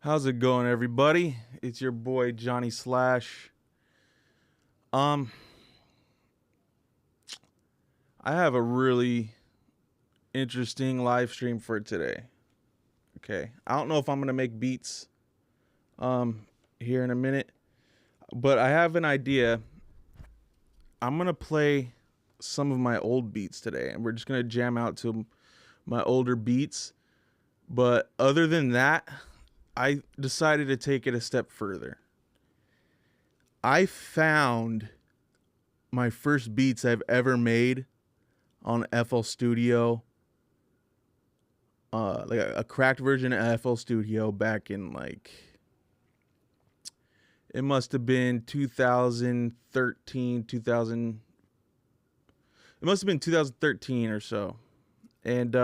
How's it going, everybody? It's your boy Johnny Slash. Um, I have a really interesting live stream for today. Okay, I don't know if I'm gonna make beats here in a minute, but I have an idea. I'm gonna play some of my old beats today, and we're just gonna jam out to my older beats. But other than that, I decided to take it a step further. I found my first beats I've ever made on FL Studio, like a cracked version of FL Studio back in it must have been 2013, 2000. It must have been 2013 or so, and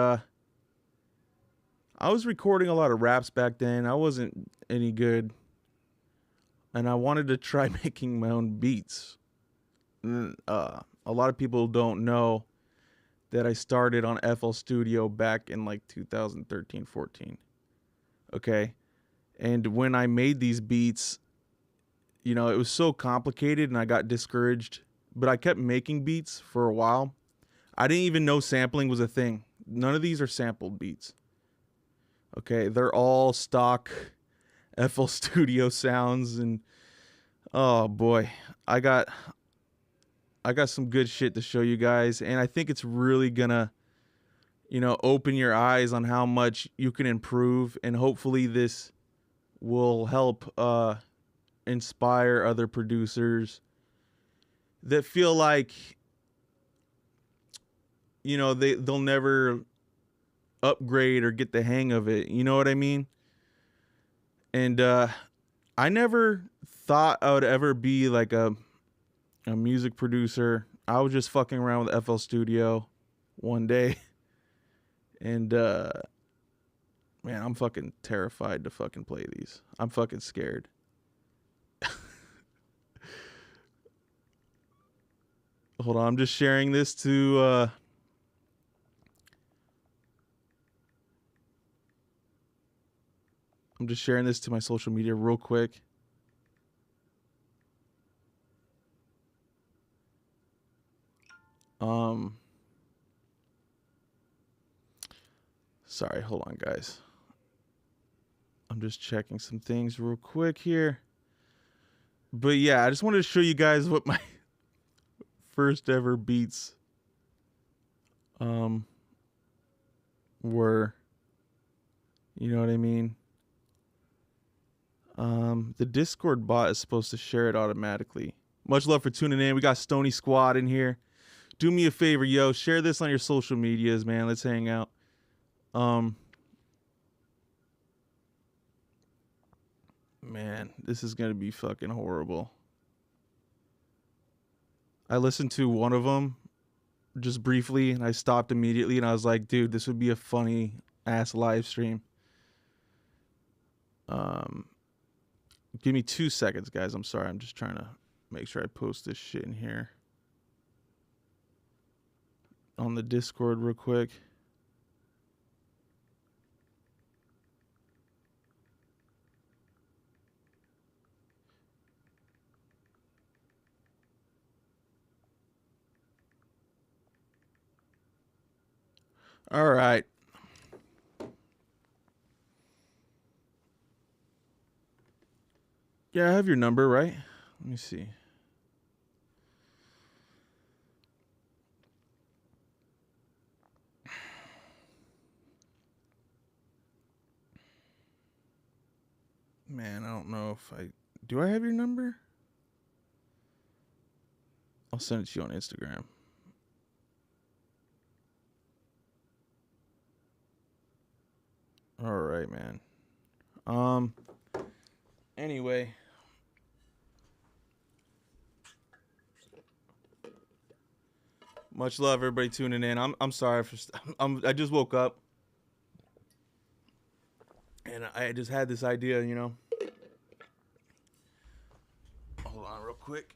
I was recording a lot of raps back then. I wasn't any good, and I wanted to try making my own beats. A lot of people don't know that I started on FL Studio back in 2013, 14. Okay. And when I made these beats, it was so complicated and I got discouraged, but I kept making beats for a while. I didn't even know sampling was a thing. None of these are sampled beats. Okay. They're all stock FL Studio sounds, and oh boy, I got some good shit to show you guys, and I think it's really gonna, open your eyes on how much you can improve, and hopefully this will help inspire other producers that feel like, they'll never upgrade or get the hang of it. You know what I mean? And I never thought I would ever be like a music producer. I was just fucking around with FL Studio one day, and man, I'm fucking terrified to fucking play these. I'm fucking scared. Hold on, I'm just sharing this to my social media real quick. Sorry, hold on, guys. I'm just checking some things real quick here. But yeah, I just wanted to show you guys what my first ever beats were. You know what I mean? The Discord bot is supposed to share it automatically. Much love for tuning in. We got Stony Squad in here. Do me a favor, yo. Share this on your social medias, man. Let's hang out. Man, this is gonna be fucking horrible. I listened to one of them just briefly, and I stopped immediately, and I was like, dude, this would be a funny ass live stream. Give me 2 seconds, guys. I'm sorry. I'm just trying to make sure I post this shit in here on the Discord real quick. All right. Yeah, I have your number, right? Let me see. Man, I don't know if do I have your number? I'll send it to you on Instagram. All right, man. Anyway, much love, everybody tuning in. I'm sorry for I just woke up, and I just had this idea, Hold on, real quick.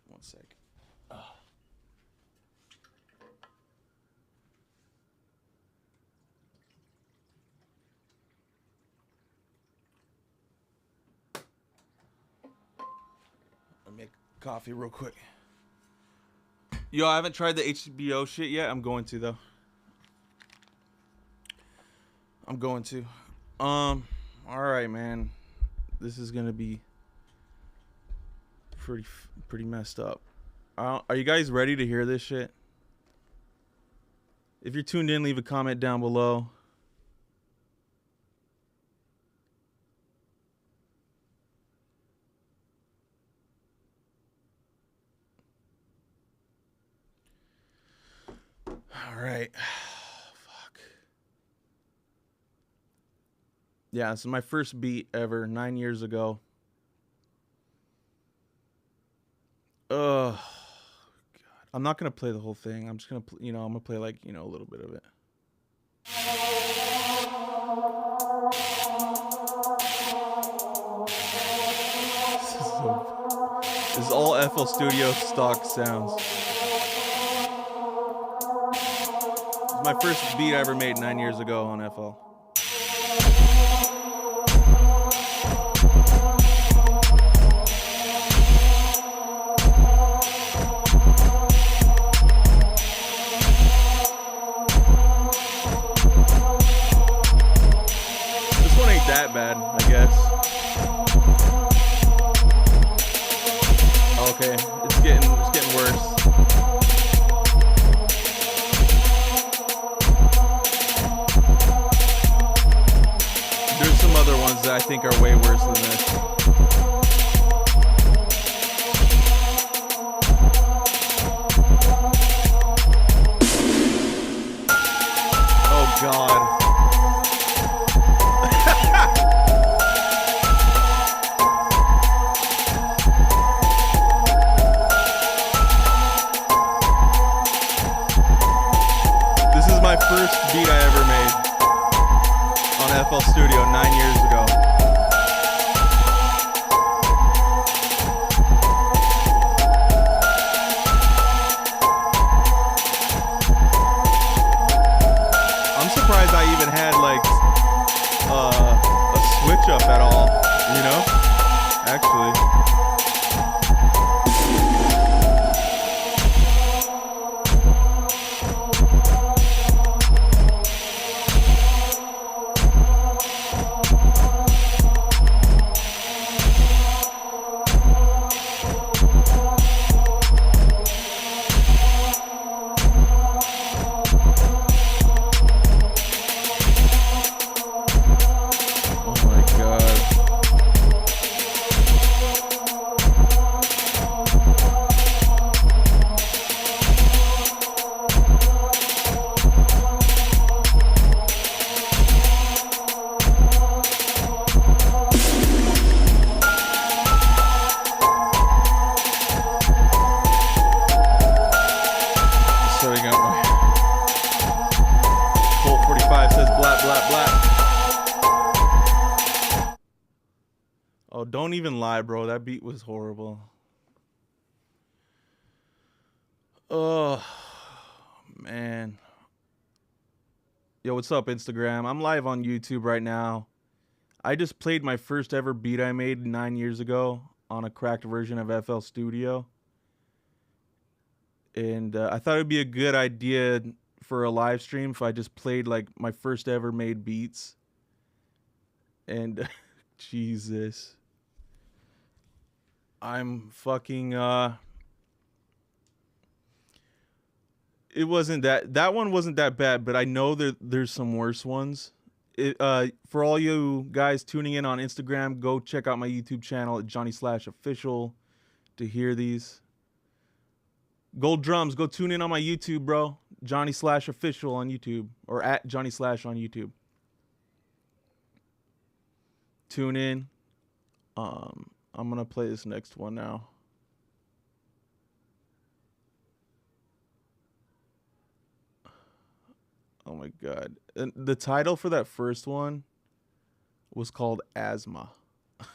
One sec. Let me make coffee real quick. Yo, I haven't tried the HBO shit yet. I'm going to though. I'm going to. All right, man. This is gonna be pretty messed up. Are you guys ready to hear this shit? If you're tuned in, leave a comment down below. All right. Fuck. Yeah, this is my first beat ever, 9 years ago. God. I'm not gonna play the whole thing. I'm just gonna, I'm gonna play like, a little bit of it. This is all FL Studio stock sounds. This is my first beat I ever made 9 years ago on FL. That bad, I guess. Okay, it's getting worse. There's some other ones that I think are way worse than this. Oh God. My first beat I ever made on FL Studio 9 years ago. I'm surprised I even had like a switch up at all, actually. Oh, don't even lie, bro. That beat was horrible. Oh, man. Yo, what's up, Instagram? I'm live on YouTube right now. I just played my first ever beat I made 9 years ago on a cracked version of FL Studio. And I thought it would be a good idea for a live stream if I just played like my first ever made beats. And Jesus. I'm fucking it wasn't that one wasn't that bad, but I know there's some worse ones. For all you guys tuning in on Instagram, go check out my YouTube channel at JOHNNYSLASHOFFICIAL to hear these. Gold Drums, go tune in on my YouTube, bro. JOHNNYSLASHOFFICIal on YouTube, or at JOHNNYSLASH on YouTube. Tune in. I'm gonna play this next one now. Oh my God. And the title for that first one was called Asthma. I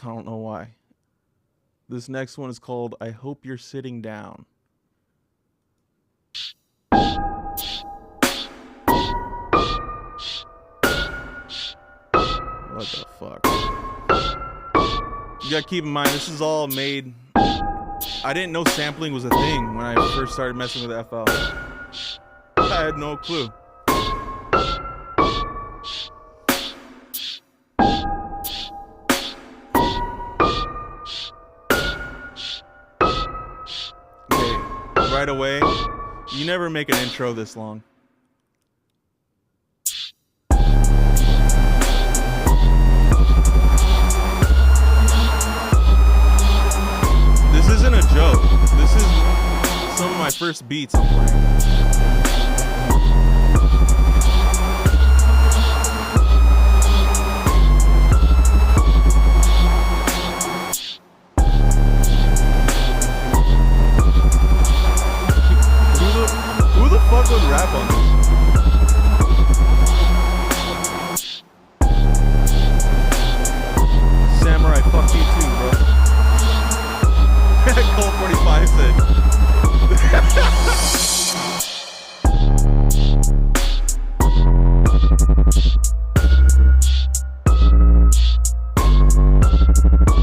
don't know why. This next one is called I Hope You're Sitting Down. What the fuck? You gotta keep in mind, this is all made. I didn't know sampling was a thing when I first started messing with FL. I had no clue. Okay, right away, you never make an intro this long. This isn't a joke. This is some of my first beats I'm playing. Who the fuck would rap on this? Samurai, fuck you too, bro. Colt 45 said.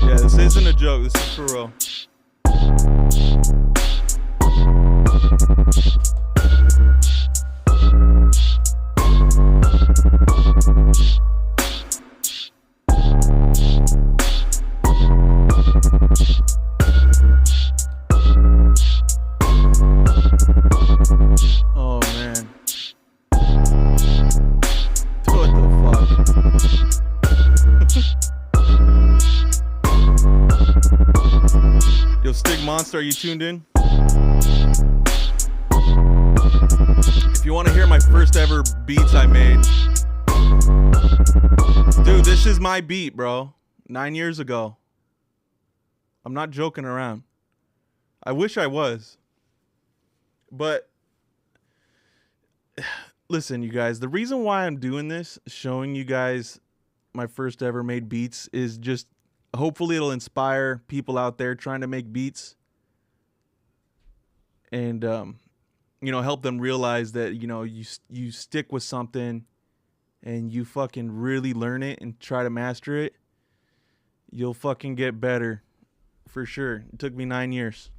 Yeah, this isn't a joke. This is for real. Oh man. What the fuck? Yo, Stig Monster, are you tuned in? If you want to hear my first ever beats I made. Dude, this is my beat, bro. 9 years ago. I'm not joking around. I wish I was. But listen, you guys, the reason why I'm doing this, showing you guys my first ever made beats, is just hopefully it'll inspire people out there trying to make beats. And you know, help them realize that, you know, you stick with something and you fucking really learn it and try to master it, you'll fucking get better for sure. It took me 9 years.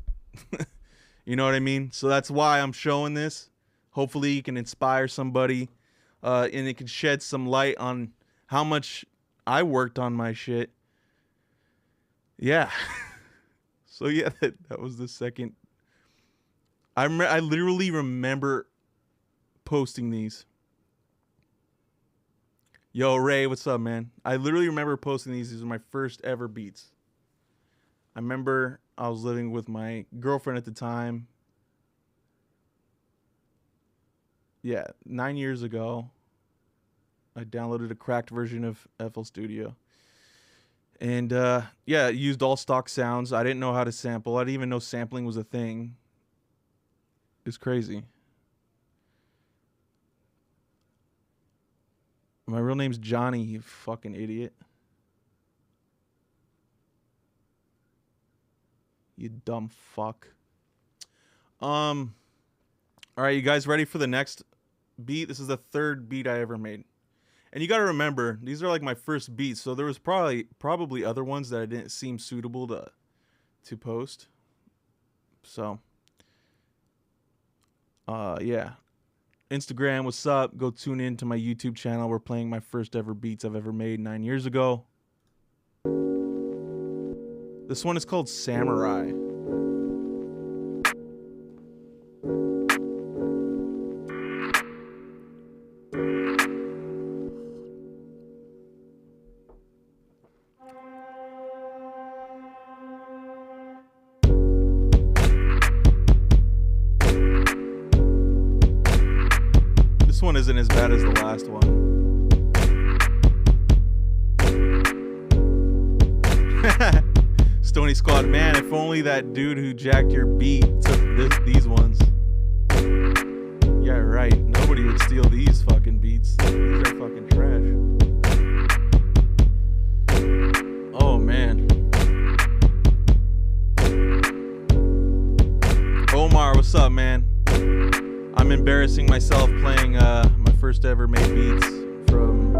You know what I mean? So that's why I'm showing this. Hopefully you can inspire somebody and it can shed some light on how much I worked on my shit. Yeah. So yeah, that was the second. I literally remember posting these. Yo, Ray, what's up, man? I literally remember posting these. These were my first ever beats. I remember I was living with my girlfriend at the time. Yeah, 9 years ago. I downloaded a cracked version of FL Studio. And yeah, it used all stock sounds. I didn't know how to sample. I didn't even know sampling was a thing. It's crazy. My real name's Johnny, you fucking idiot. You dumb fuck. All right, you guys ready for the next beat? This is the third beat I ever made. And you got to remember, these are like my first beats, so there was probably other ones that I didn't seem suitable to post. So yeah. Instagram, what's up? Go tune in to my YouTube channel. We're playing my first ever beats I've ever made 9 years ago. This one is called Samurai. This one isn't as bad as the last one. Stony Squad, man, if only that dude who jacked your beat took these ones. Yeah, right. Nobody would steal these fucking beats. These are fucking trash. Oh, man. Omar, what's up, man? I'm embarrassing myself playing my first ever made beats from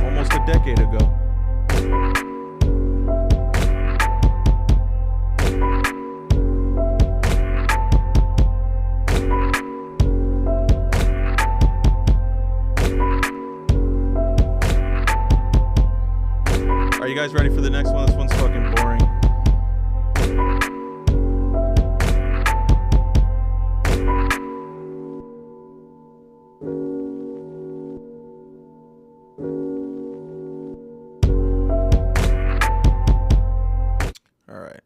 almost a decade ago. guys ready for the next one? This one's fucking boring. All right.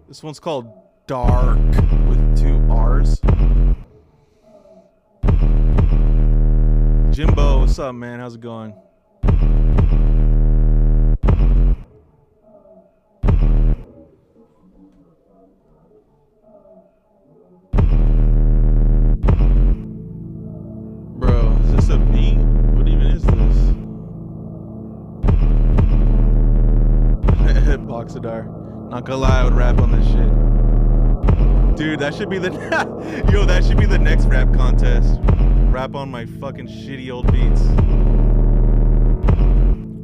This one's called Dark with 2 R's. Jimbo, what's up, man? How's it going? Bro, is this a beat? What even is this? Boxadar. Not gonna lie, I would rap on this shit. Dude, that should be the yo, that should be the next rap contest. Rap on my fucking shitty old beats.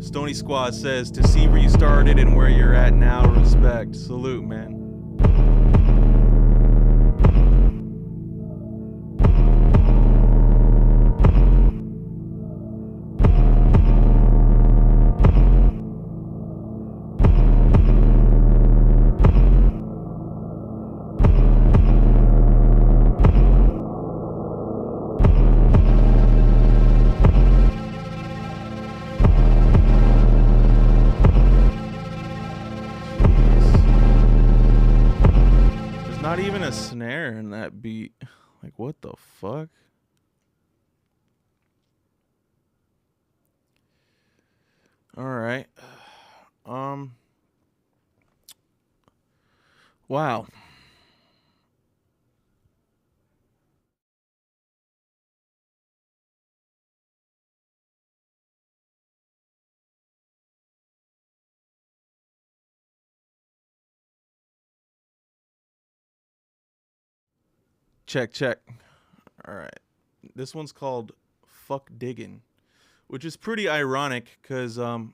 Stony Squad says, to see where you started and where you're at now, respect. Salute, man. Not even a snare in that beat. Like, what the fuck? All right. Wow. Check, check. All right. This one's called Fuck Diggin', which is pretty ironic because you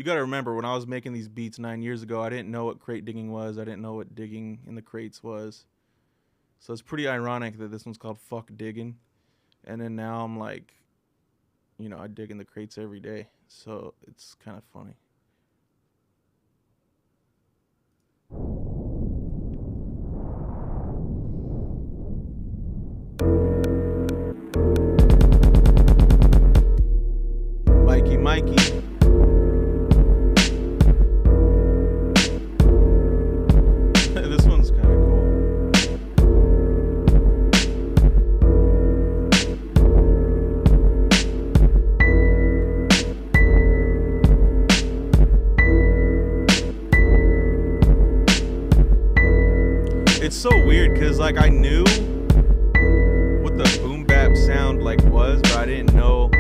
got to remember when I was making these beats 9 years ago, I didn't know what crate digging was. I didn't know what digging in the crates was. So it's pretty ironic that this one's called Fuck Diggin'. And then now I'm like, you know, I dig in the crates every day. So it's kind of funny. Mikey. This one's kind of cool. It's so weird because like I knew what the boom bap sound like was, but I didn't know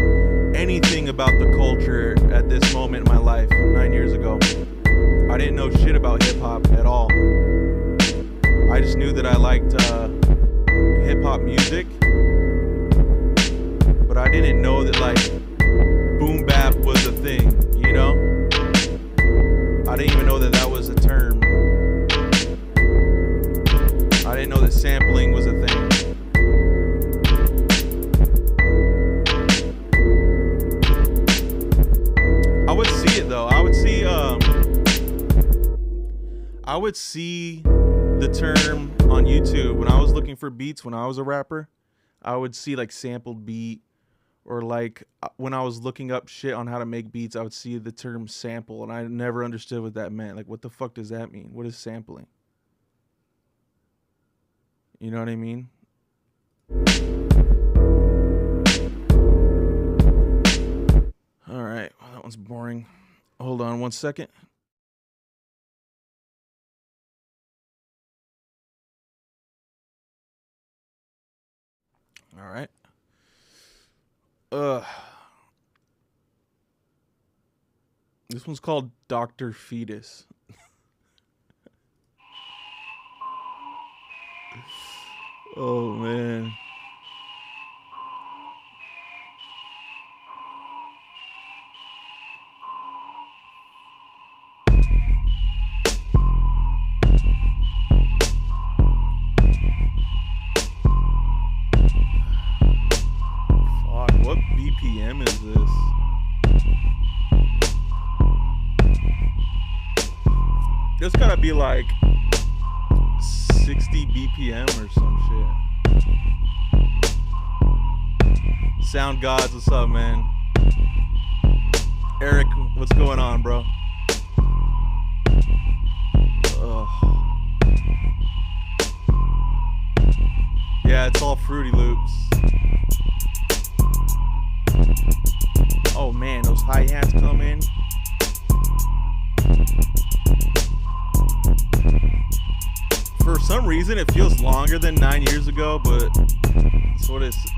anything about the culture at this moment in my life 9 years ago. I didn't know shit about hip-hop at all. I just knew that I liked hip-hop music, but I didn't know that like boom bap was a thing, you know? I didn't even know that that was a term. I didn't know that sampling was a thing. I would see it though. I would see the term on YouTube when I was looking for beats when I was a rapper. I would see like sampled beat, or like when I was looking up shit on how to make beats, I would see the term sample, and I never understood what that meant. Like, what the fuck does that mean? What is sampling? You know what I mean? All right, well, that one's boring. Hold on 1 second. All right. This one's called Dr. Fetus. Oh, man. BPM is this? This gotta be like 60 BPM or some shit. Sound gods, what's up, man? Eric, what's going on, bro? Ugh. Yeah, it's all Fruity Loops. Oh man, those hi-hats come in. For some reason, it feels longer than 9 years ago, but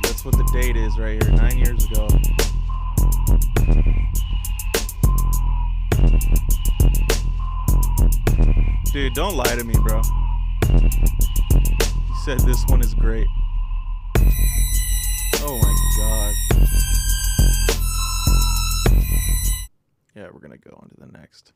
that's what the date is right here. 9 years ago. Dude, don't lie to me, bro. You said this one is great. Oh my god. Yeah, we're gonna go on to the next.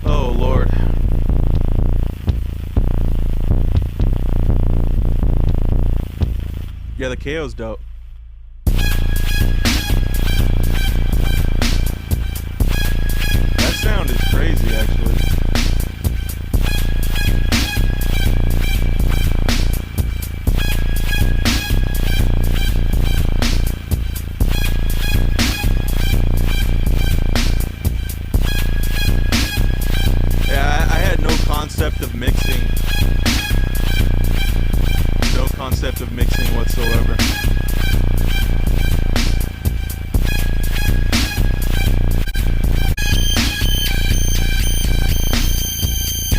Oh Lord. Yeah, the KO's dope. That sound is crazy, actually. Yeah, I had no concept of mixing. No concept of mixing whatsoever.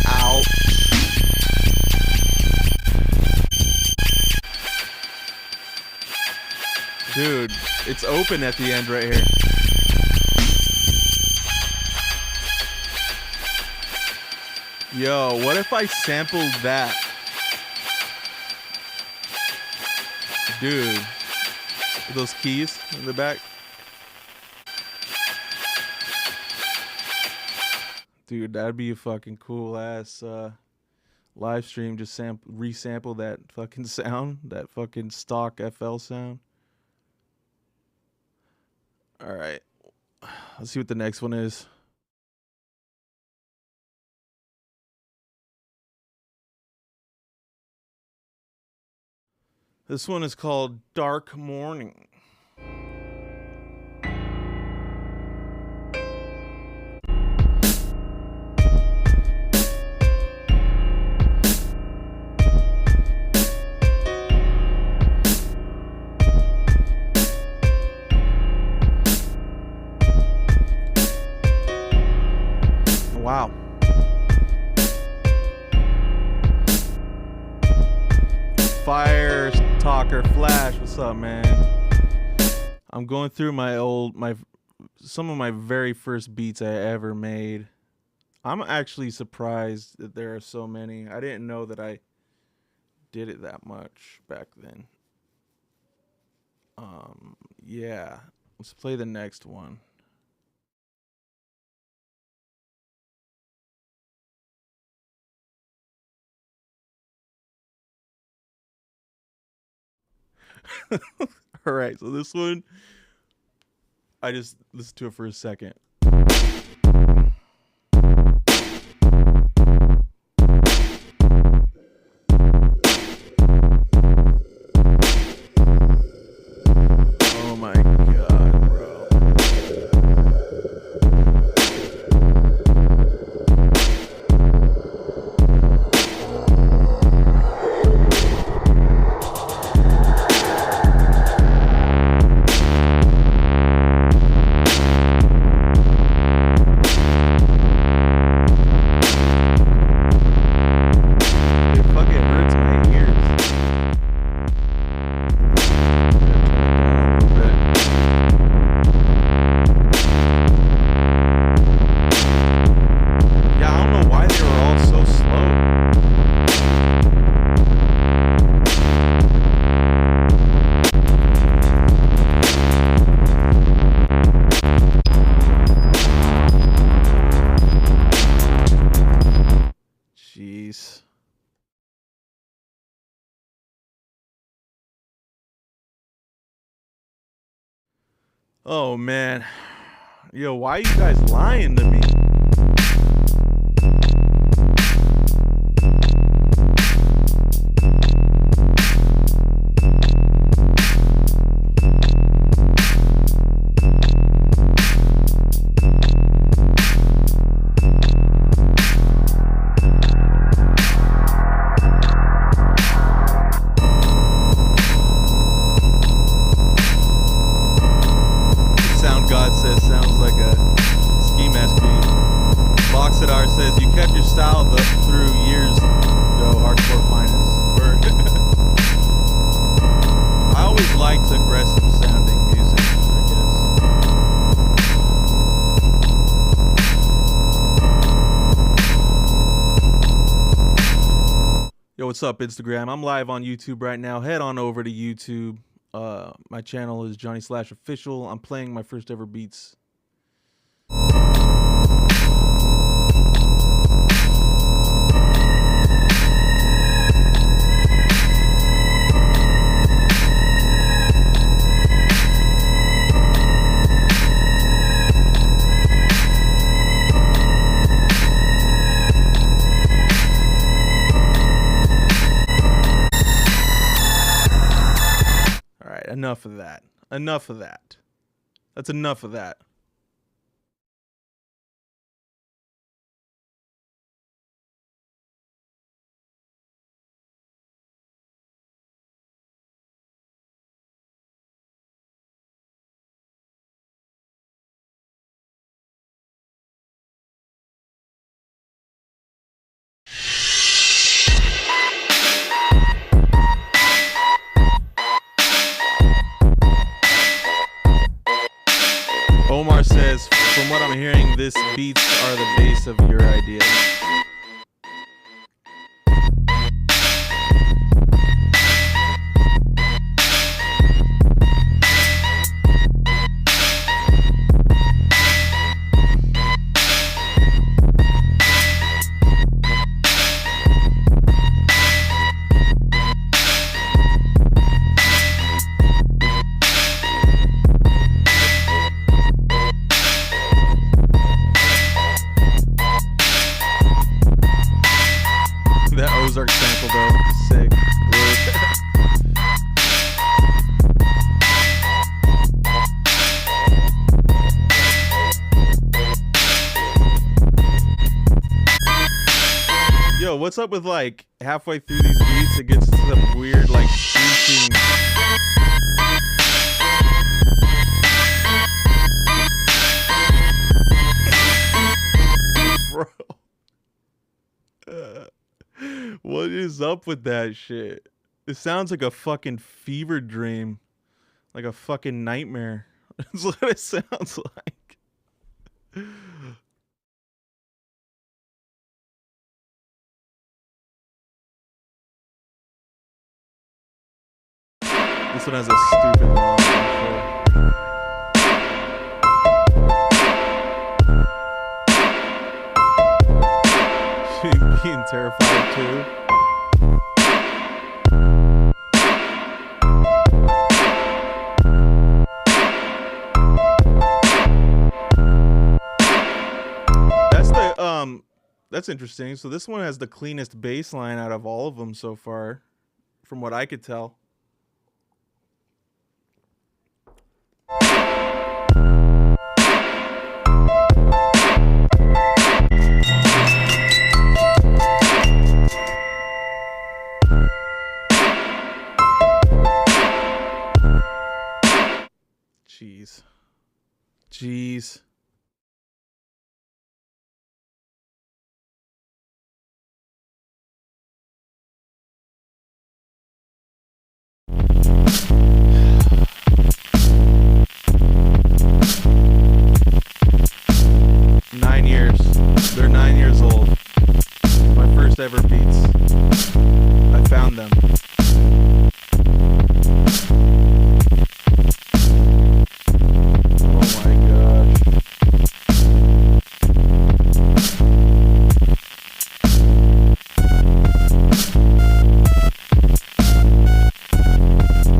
Ow. Dude, it's open at the end right here. Yo, what if I sampled that? Dude, those keys in the back. Dude, that'd be a fucking cool ass live stream. Just resample that fucking sound, that fucking stock FL sound. All right, let's see what the next one is. This one is called Dark Morning. Wow. Fire Talker Flash, what's up, man? I'm going through some of my very first beats I ever made. I'm actually surprised that there are so many. I didn't know that I did it that much back then. Yeah. Let's play the next one. All right, so this one, I just listened to it for a second. Oh my god, bro. Oh man. Yo, why are you guys lying to me? Sound God says sounds like a ski mask beat. Boxadar says you kept your style through years, though. Hardcore finest. Word. I always liked aggressive sounding music, I guess. Yo, what's up, Instagram? I'm live on YouTube right now. Head on over to YouTube. My channel is JOHNNYSLASHOFFICIAL. I'm playing my first ever beats. Enough of that. Enough of that. That's enough of that. Omar says, from what I'm hearing, this beats are the base of your ideas. That Ozark sample though, sick. Yo, what's up with like halfway through these beats it gets to some weird like screeching. Bro. What is up with that shit? It sounds like a fucking fever dream. Like a fucking nightmare. That's what it sounds like. This one has a stupid long intro. Being terrified too. That's interesting. So this one has the cleanest bass line out of all of them so far, from what I could tell. Jeez. They're 9 years old. My first ever beats. I found them. Oh my gosh.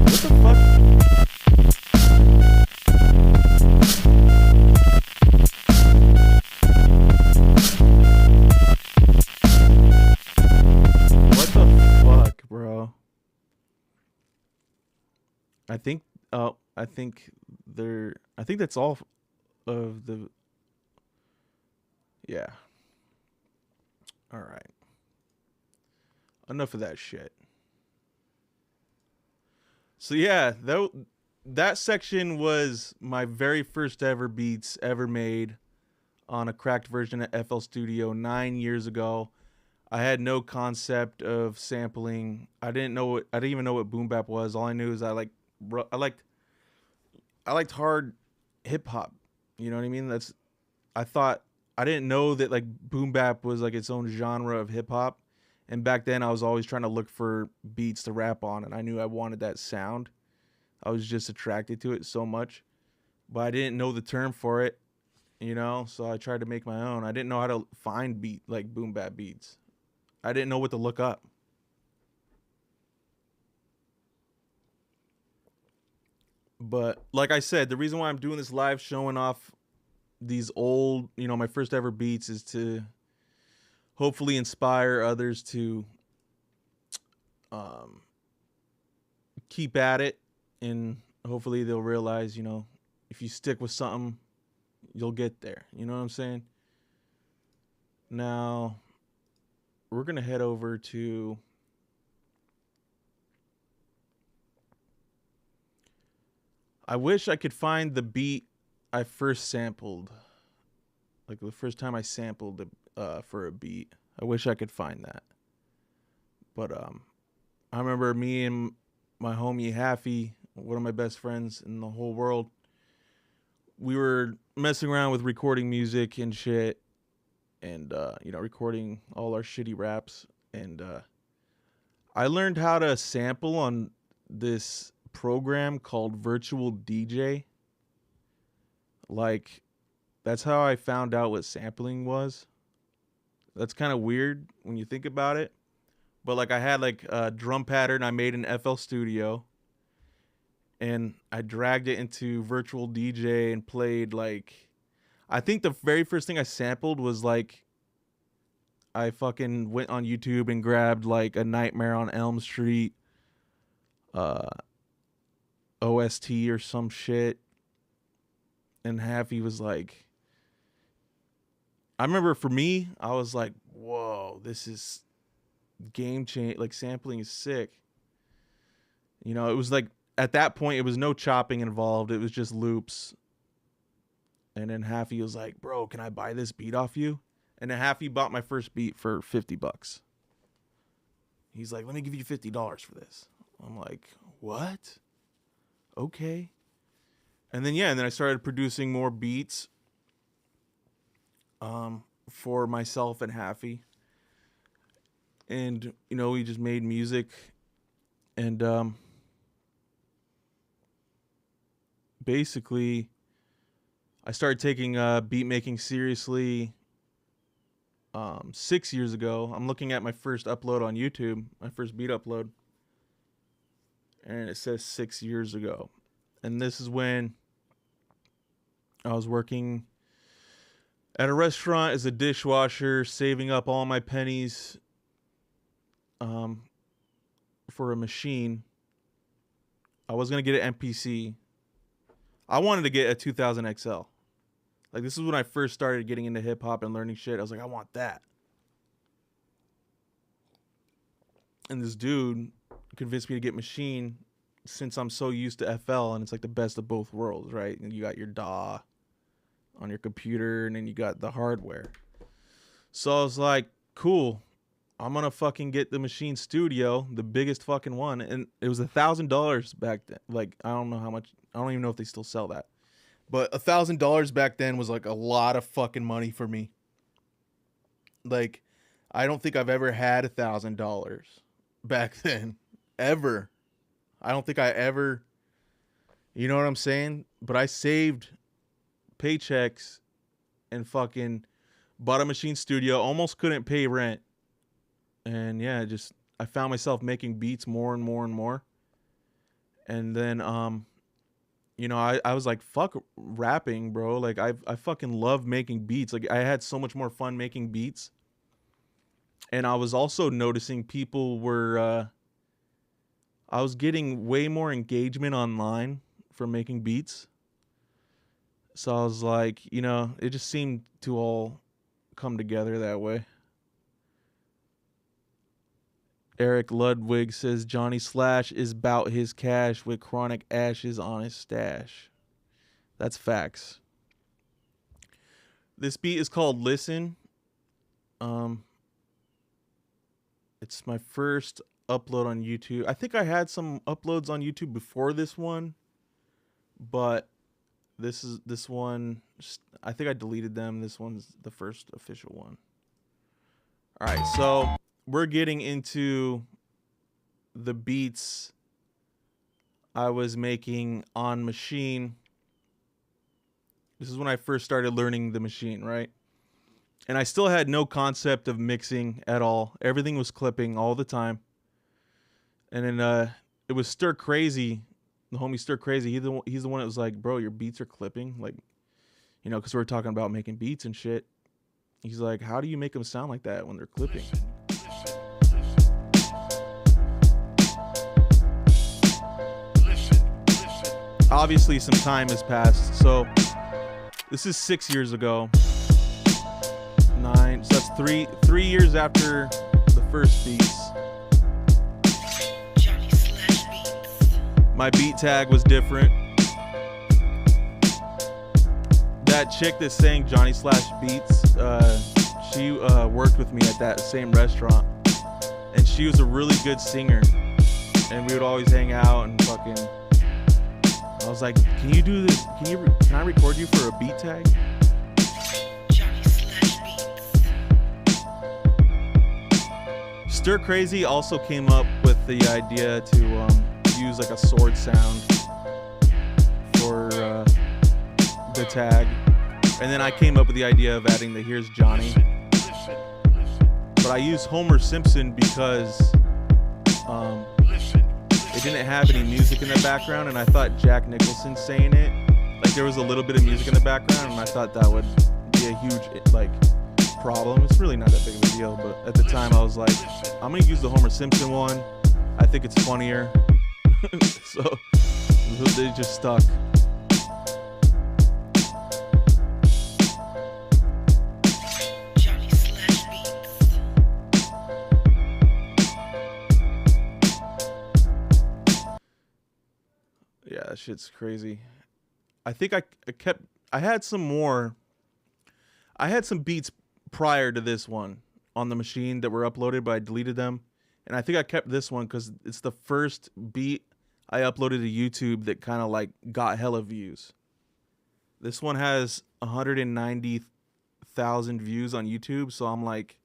What the fuck? I think I think I think that's all of the yeah. All right. Enough of that shit. So yeah, that section was my very first ever beats ever made on a cracked version of FL Studio 9 years ago. I had no concept of sampling. I didn't even know what boom bap was. All I knew is I liked I liked hard hip hop. You know what I mean? I thought I didn't know that like boom bap was like its own genre of hip hop. And back then I was always trying to look for beats to rap on, and I knew I wanted that sound. I was just attracted to it so much, but I didn't know the term for it, you know? So I tried to make my own. I didn't know how to find boom bap beats. I didn't know what to look up. But like I said, the reason why I'm doing this live showing off these old, my first ever beats is to hopefully inspire others to um, keep at it, and hopefully they'll realize, if you stick with something, you'll get there. You know what I'm saying? Now, we're going to head over to I wish I could find the beat I first sampled. Like the first time I sampled for a beat. I wish I could find that. But I remember me and my homie Haffy, one of my best friends in the whole world, we were messing around with recording music and shit, and recording all our shitty raps. And I learned how to sample on this program called Virtual DJ. Like, that's how I found out what sampling was. That's kind of weird when you think about it. But like, I had like a drum pattern I made in FL Studio, and I dragged it into Virtual DJ and played like, I think the very first thing I sampled was like, I fucking went on YouTube and grabbed like A Nightmare on Elm Street uh OST or some shit, and Happy was like, I remember for me, I was like, whoa, this is game change. Like, sampling is sick. It was like, at that point, it was no chopping involved. It was just loops. And then Happy was like, bro, can I buy this beat off you? And then Happy bought my first beat for $50. He's like, let me give you $50 for this. I'm like, what? Okay. And then I started producing more beats for myself and Haffy. And, we just made music. And basically, I started taking beat making seriously 6 years ago. I'm looking at my first upload on YouTube, my first beat upload. And it says 6 years ago. And this is when I was working at a restaurant as a dishwasher, saving up all my pennies for a machine. I was going to get an MPC. I wanted to get a 2000 XL. Like, this is when I first started getting into hip hop and learning shit. I was like, I want that. And this dude convinced me to get machine, since I'm so used to FL, and it's like the best of both worlds, right? And you got your DAW on your computer, and then you got the hardware. So I was like, cool, I'm gonna fucking get the Machine Studio, the biggest fucking one. And it was $1,000 back then. Like, I don't know how much, I don't even know if they still sell that. But $1,000 back then was like a lot of fucking money for me. Like, I don't think I've ever had $1,000 back then. Ever. I don't think I ever, you know what I'm saying? But I saved paychecks and fucking bought a Machine Studio, almost couldn't pay rent. And yeah, I found myself making beats more and more and more. And then I was like, fuck rapping, bro. Like, I fucking love making beats. Like, I had so much more fun making beats. And I was also noticing people were I was getting way more engagement online from making beats. So I was like, you know, it just seemed to all come together that way. Eric Ludwig says Johnny Slash is bout his cash with chronic ashes on his stash. That's facts. This beat is called Listen. It's my first upload on YouTube. I think I had some uploads on YouTube before this one, but this one, I think I deleted them. This one's the first official one. All right, so we're getting into the beats I was making on Machine. This is when I first started learning the Machine, right? And I still had no concept of mixing at all. Everything was clipping all the time. And then it was Stir Crazy, the homie Stir Crazy. He's the one that was like, bro, your beats are clipping. Like, you know, because we were talking about making beats and shit. He's like, how do you make them sound like that when they're clipping? Obviously, some time has passed. So this is 6 years ago. 9. So that's three years after the first beats. My beat tag was different. That chick that sang Johnny Slash Beats, she worked with me at that same restaurant, and she was a really good singer. And we would always hang out and fucking. I was like, "Can you do this? Can I record you for a beat tag?" Johnny Slash Beats. Stir Crazy also came up with the idea to use like a sword sound for the tag, and then I came up with the idea of adding the "Here's Johnny," but I used Homer Simpson because it didn't have any music in the background, and I thought Jack Nicholson saying it, like there was a little bit of music in the background, and I thought that would be a huge like problem. It's really not that big of a deal, but at the time I was like, I'm gonna use the Homer Simpson one. I think it's funnier. So they just stuck. Johnny Slash Beats. Yeah, that shit's crazy. I think I had some more. I had some beats prior to this one on the Machine that were uploaded, but I deleted them. And I think I kept this one because it's the first beat I uploaded to YouTube that kind of like got hella views. This one has 190,000 views on YouTube, so I'm like,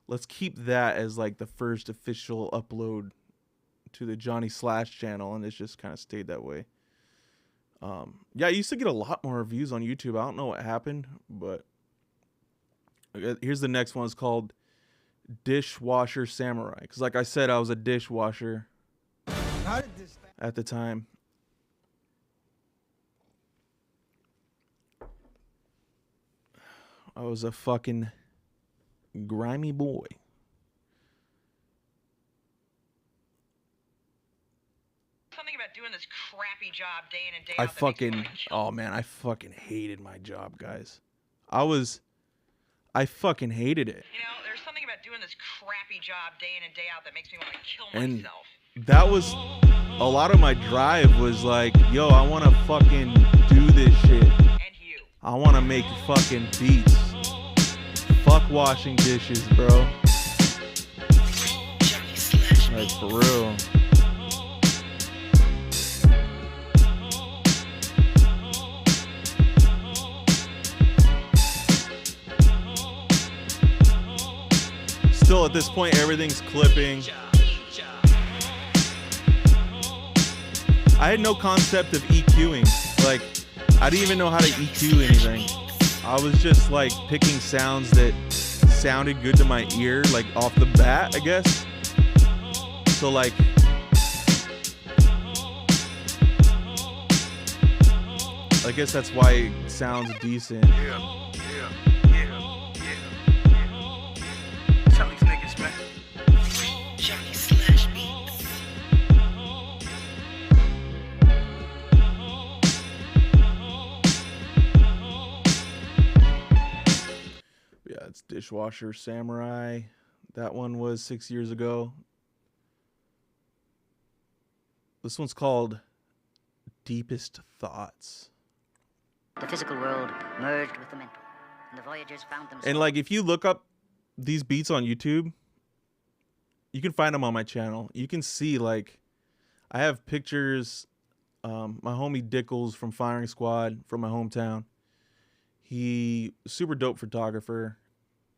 let's keep that as like the first official upload to the Johnny Slash channel, and it's just kind of stayed that way. Yeah, I used to get a lot more views on YouTube. I don't know what happened, but here's the next one. It's called Dishwasher Samurai, because like I said, I was a dishwasher at the time. I was a fucking grimy boy. Something about doing this crappy job day in and day out. Oh man, I fucking hated my job, guys. I fucking hated it. You know, there's something about doing this crappy job day in and day out that makes me want to kill And myself. that was a lot of my drive was like, yo, I want to fucking do this shit. And you. I want to make fucking beats. Fuck washing dishes, bro. Johnny Slash Like, Beats. for real. Still, at this point, everything's clipping. I had no concept of EQing. Like, I didn't even know how to EQ anything. I was just like picking sounds that sounded good to my ear, like off the bat, I guess. So like, I guess that's why it sounds decent. Yeah. Tell these niggas, man. Johnny Slash Beats. It's Dishwasher Samurai. That one was 6 years ago. This one's called Deepest Thoughts. The physical world merged with the mental, and the voyagers found themselves. And like, if you look up these beats on YouTube, you can find them on my channel. You can see, like, I have pictures. My homie Dickles from Firing Squad from my hometown. He super dope photographer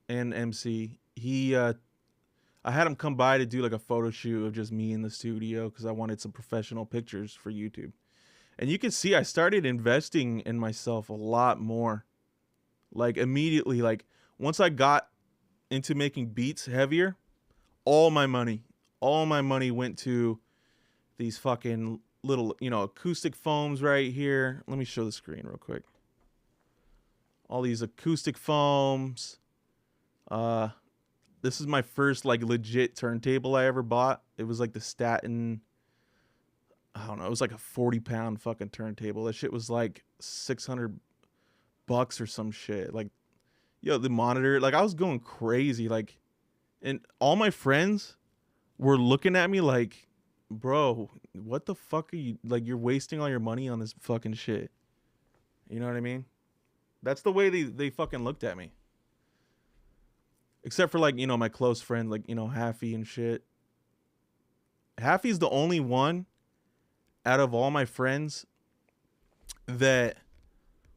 and MC. I had him come by to do like a photo shoot of just me in the studio because I wanted some professional pictures for YouTube. And you can see I started investing in myself a lot more. Like immediately, like once I got into making beats heavier, all my money went to these fucking little, acoustic foams right here. Let me show the screen real quick. All these acoustic foams. This is my first like legit turntable I ever bought. It was like the Staten, I don't know, it was like a 40-pound fucking turntable. That shit was like $600 or some shit. Like, yo, the monitor, like I was going crazy. Like, and all my friends were looking at me like, bro, what the fuck are you, like, you're wasting all your money on this fucking shit. You know what I mean? That's the way they fucking looked at me. Except for like, my close friend, like, Haffy and shit. Haffy's the only one out of all my friends that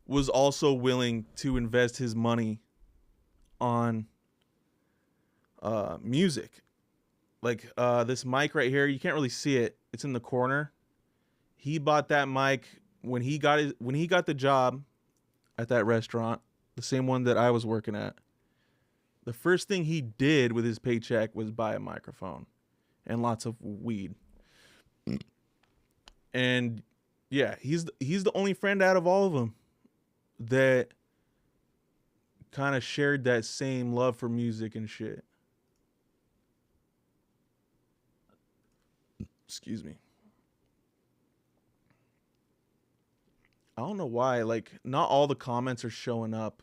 was also willing to invest his money on music. Like this mic right here, you can't really see it. It's in the corner. He bought that mic when he got the job at that restaurant, the same one that I was working at. The first thing he did with his paycheck was buy a microphone and lots of weed. And yeah, he's the only friend out of all of them that kind of shared that same love for music and shit. Excuse me. I don't know why, like, not all the comments are showing up.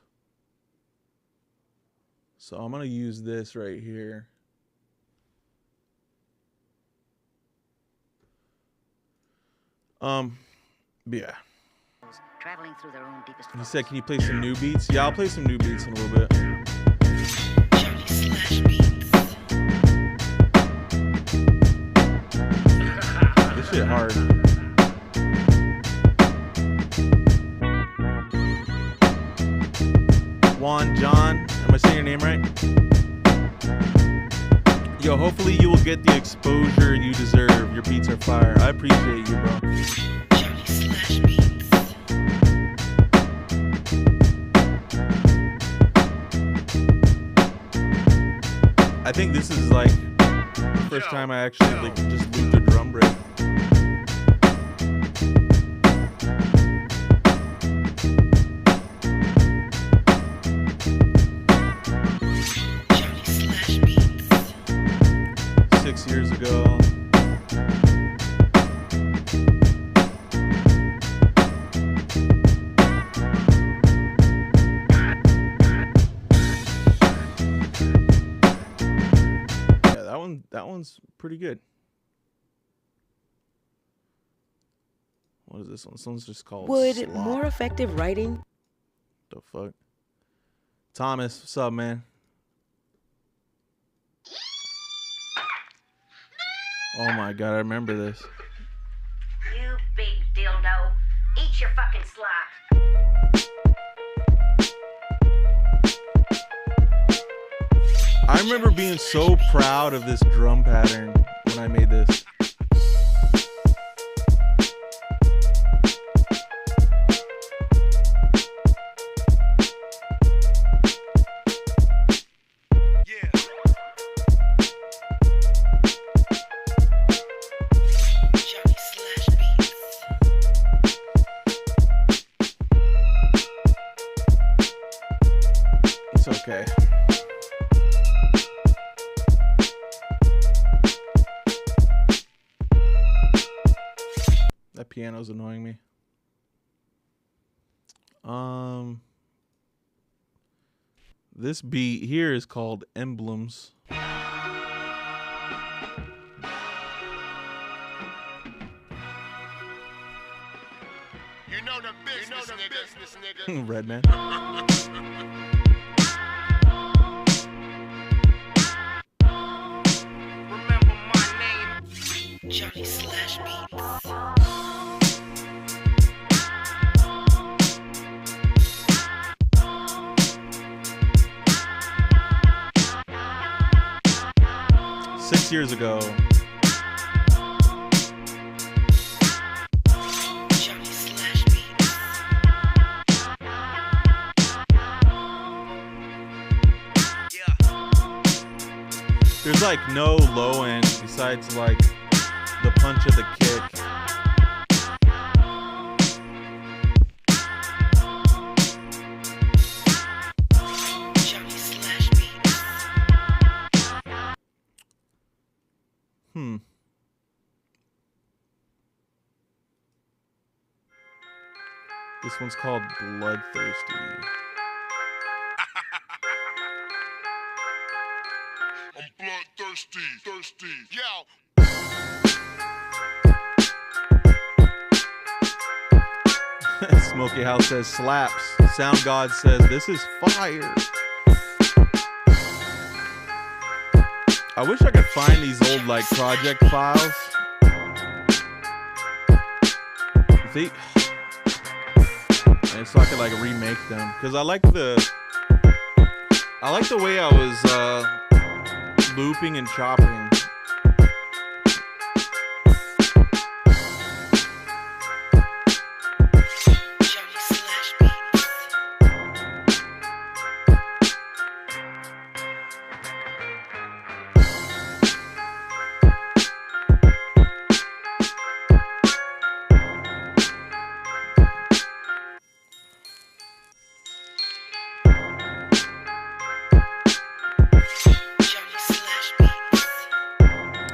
So I'm going to use this right here. Yeah. Traveling through their own deepest He said, can you play some new beats? Yeah, I'll play some new beats in a little bit. This shit hard. Juan John, am I saying your name right? Yo, hopefully you will get the exposure you deserve. Your beats are fire. I appreciate you, bro. I think this is like the first time I actually like just looped a drum break. Years ago. Yeah, that one's pretty good. What is this one? This one's just called Would Slop. more effective writing? The fuck? Thomas, what's up, man? Oh my god, I remember this. You big dildo. Eat your fucking slop. I remember being so proud of this drum pattern when I made this. Okay. That piano's annoying me. This beat here is called Emblems. You know the business, nigga. Redman. Remember my name. JOHNNYSLASHOFFICIal. Six years ago. There's like no low end besides like the punch of the kick. This one's called Bloodthirsty. I'm bloodthirsty, thirsty. Yo. Smokey House says slaps. Sound God says this is fire. I wish I could find these old like project files. And so I could like remake them, because I like the way I was looping and chopping.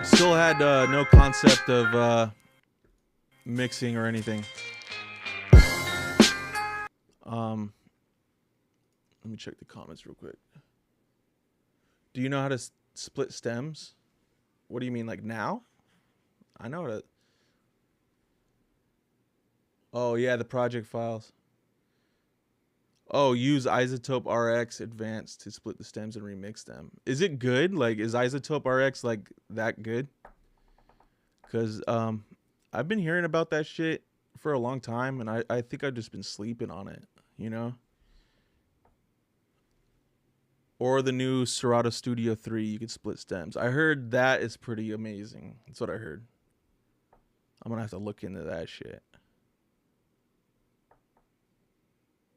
Still had no concept of mixing or anything. Let me check the comments real quick. Do you know how to split stems? What do you mean, like now? I know how to. Oh yeah, the project files. Oh, use Isotope RX Advanced to split the stems and remix them. Is it good? Like, is Isotope RX like that good? Because I've been hearing about that shit for a long time, and I think I've just been sleeping on it, you know? Or the new Serato Studio 3, you can split stems. I heard that is pretty amazing. That's what I heard. I'm going to have to look into that shit.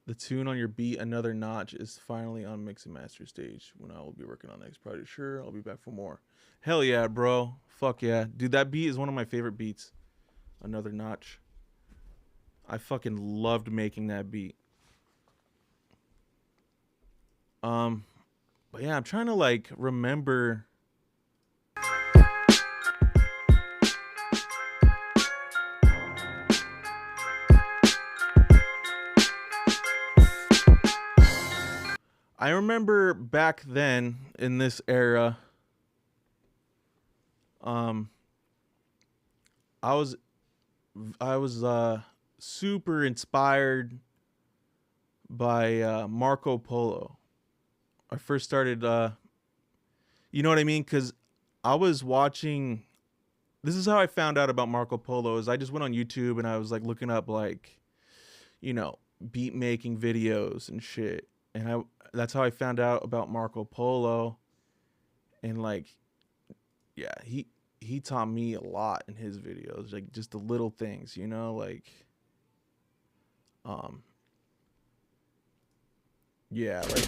The tune on your beat, Another Notch, is finally on mix and master stage when I will be working on the next project. Sure, I'll be back for more. Hell yeah, bro. Fuck yeah. Dude, that beat is one of my favorite beats. Another Notch. I fucking loved making that beat. But yeah, I'm trying to like remember. I remember back then in this era, I was super inspired by Marco Polo. I first started, you know what I mean? Because I was watching, this is how I found out about Marco Polo, is I just went on YouTube and I was like looking up like, you know, beat making videos and shit. And that's how I found out about Marco Polo. And like, yeah, he taught me a lot in his videos, like just the little things, you know, like, yeah, like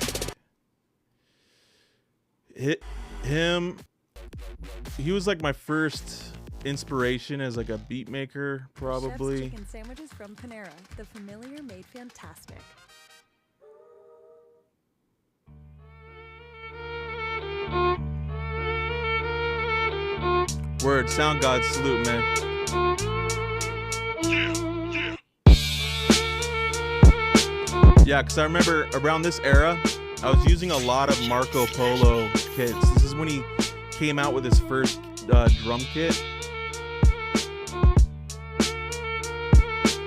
he was like my first inspiration as like a beat maker, probably. Chef's chicken sandwiches from Panera, the familiar made fantastic. Word, Sound God, salute, man. Yeah, because I remember around this era, I was using a lot of Marco Polo kits. This is when he came out with his first drum kit.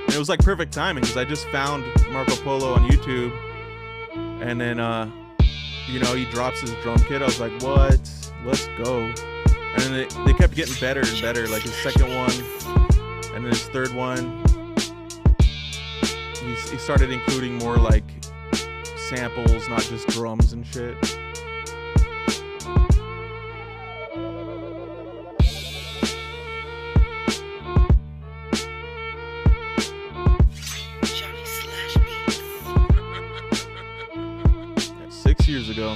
And it was like perfect timing because I just found Marco Polo on YouTube. And then, you know, he drops his drum kit. I was like, what? Let's go. And then they kept getting better and better. Like his second one and then his third one. He started including more like samples, not just drums and shit. Johnny Slash Beats. Yeah, 6 years ago.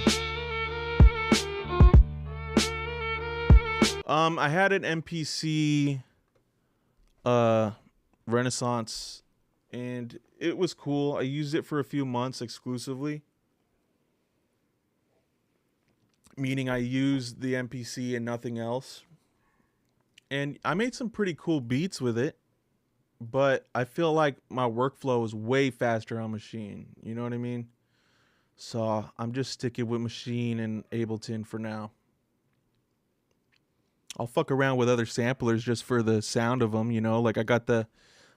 I had an MPC Renaissance, and it was cool. I used it for a few months exclusively. Meaning I used the MPC and nothing else. And I made some pretty cool beats with it. But I feel like my workflow is way faster on Machine. You know what I mean? So I'm just sticking with Machine and Ableton for now. I'll fuck around with other samplers just for the sound of them, you know? Like I got the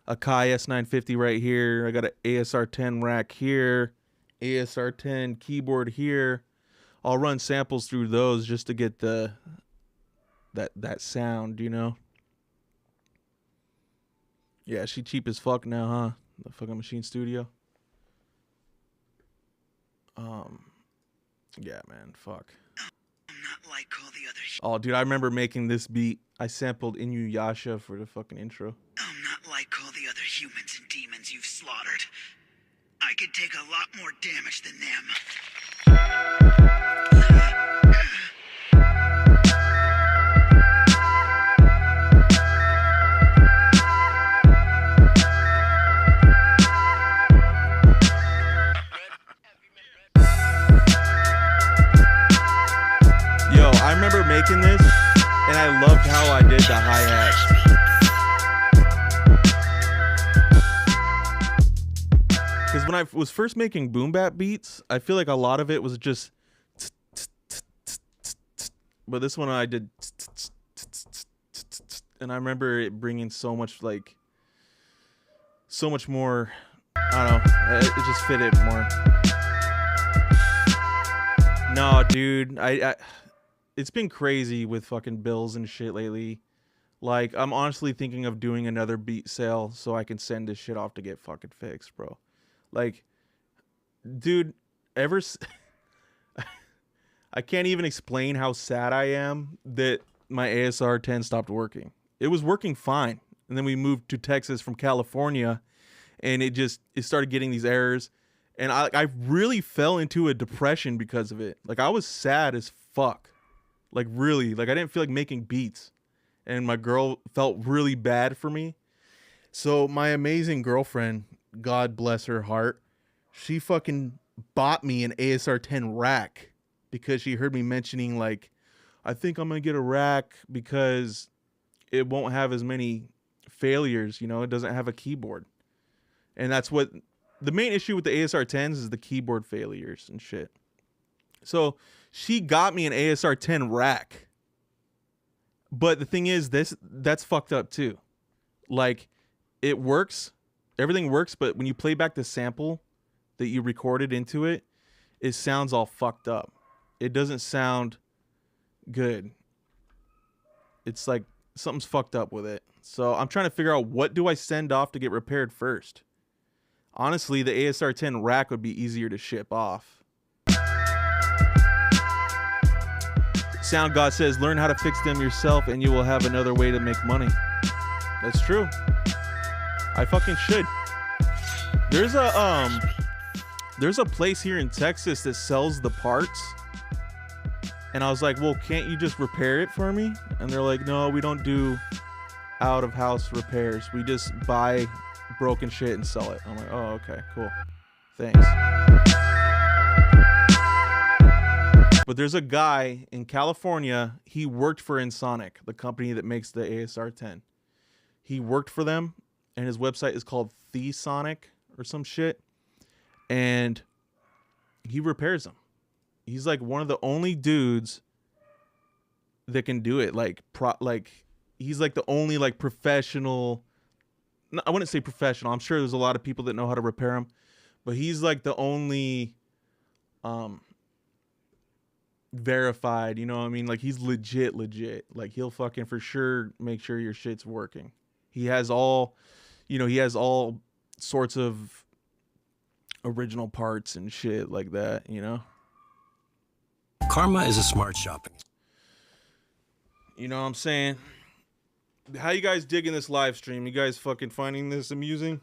Akai S950 right here. I got an ASR10 rack here. ASR10 keyboard here. I'll run samples through those just to get the that sound, you know? Yeah, she cheap as fuck now, huh? The fucking Machine Studio. Yeah, man, fuck. I'm not like all the others. Oh, dude, I remember making this beat. I sampled Inuyasha for the fucking intro. I'm not like all the other humans and demons you've slaughtered. I could take a lot more damage than them. Yo, I remember making this, and I loved how I did the hi-hats. Because when I was first making boom bap beats, I feel like a lot of it was just... But this one I did... And I remember it bringing so much, like... So much more... I don't know. It just fit it more. No, dude. It's been crazy with fucking bills and shit lately. Like, I'm honestly thinking of doing another beat sale so I can send this shit off to get fucking fixed, bro. Like, dude, I can't even explain how sad I am that my ASR 10 stopped working. It was working fine. And then we moved to Texas from California, and it started getting these errors. And I really fell into a depression because of it. Like, I was sad as fuck. Like, really. Like, I didn't feel like making beats. And my girl felt really bad for me. So my amazing girlfriend, God bless her heart, she fucking bought me an ASR 10 rack because she heard me mentioning, like, I think I'm going to get a rack because it won't have as many failures. You know, it doesn't have a keyboard. And that's what... The main issue with the ASR 10s is the keyboard failures and shit. So she got me an ASR 10 rack. But the thing is, that's fucked up too. Like, it works. Everything works, but when you play back the sample that you recorded into it, it sounds all fucked up. It doesn't sound good. It's like something's fucked up with it. So I'm trying to figure out, what do I send off to get repaired first? Honestly, the ASR 10 rack would be easier to ship off. Sound God says, learn how to fix them yourself and you will have another way to make money. That's true. I fucking should. There's a place here in Texas that sells the parts. And I was like, well, can't you just repair it for me? And they're like, no, we don't do out of house repairs. We just buy broken shit and sell it. I'm like, oh, okay, cool. Thanks. But there's a guy in California, he worked for Ensoniq, the company that makes the ASR 10. He worked for them, and his website is called TheSonic or some shit. And he repairs them. He's like one of the only dudes that can do it. Like he's like the only like professional. No, I wouldn't say professional. I'm sure there's a lot of people that know how to repair them, but he's like the only verified, you know what I mean? Like he's legit. Like he'll fucking for sure make sure your shit's working. He has all, he has all sorts of original parts and shit like that, Karma is a smart shopping. You know what I'm saying? How you guys digging this live stream? You guys fucking finding this amusing?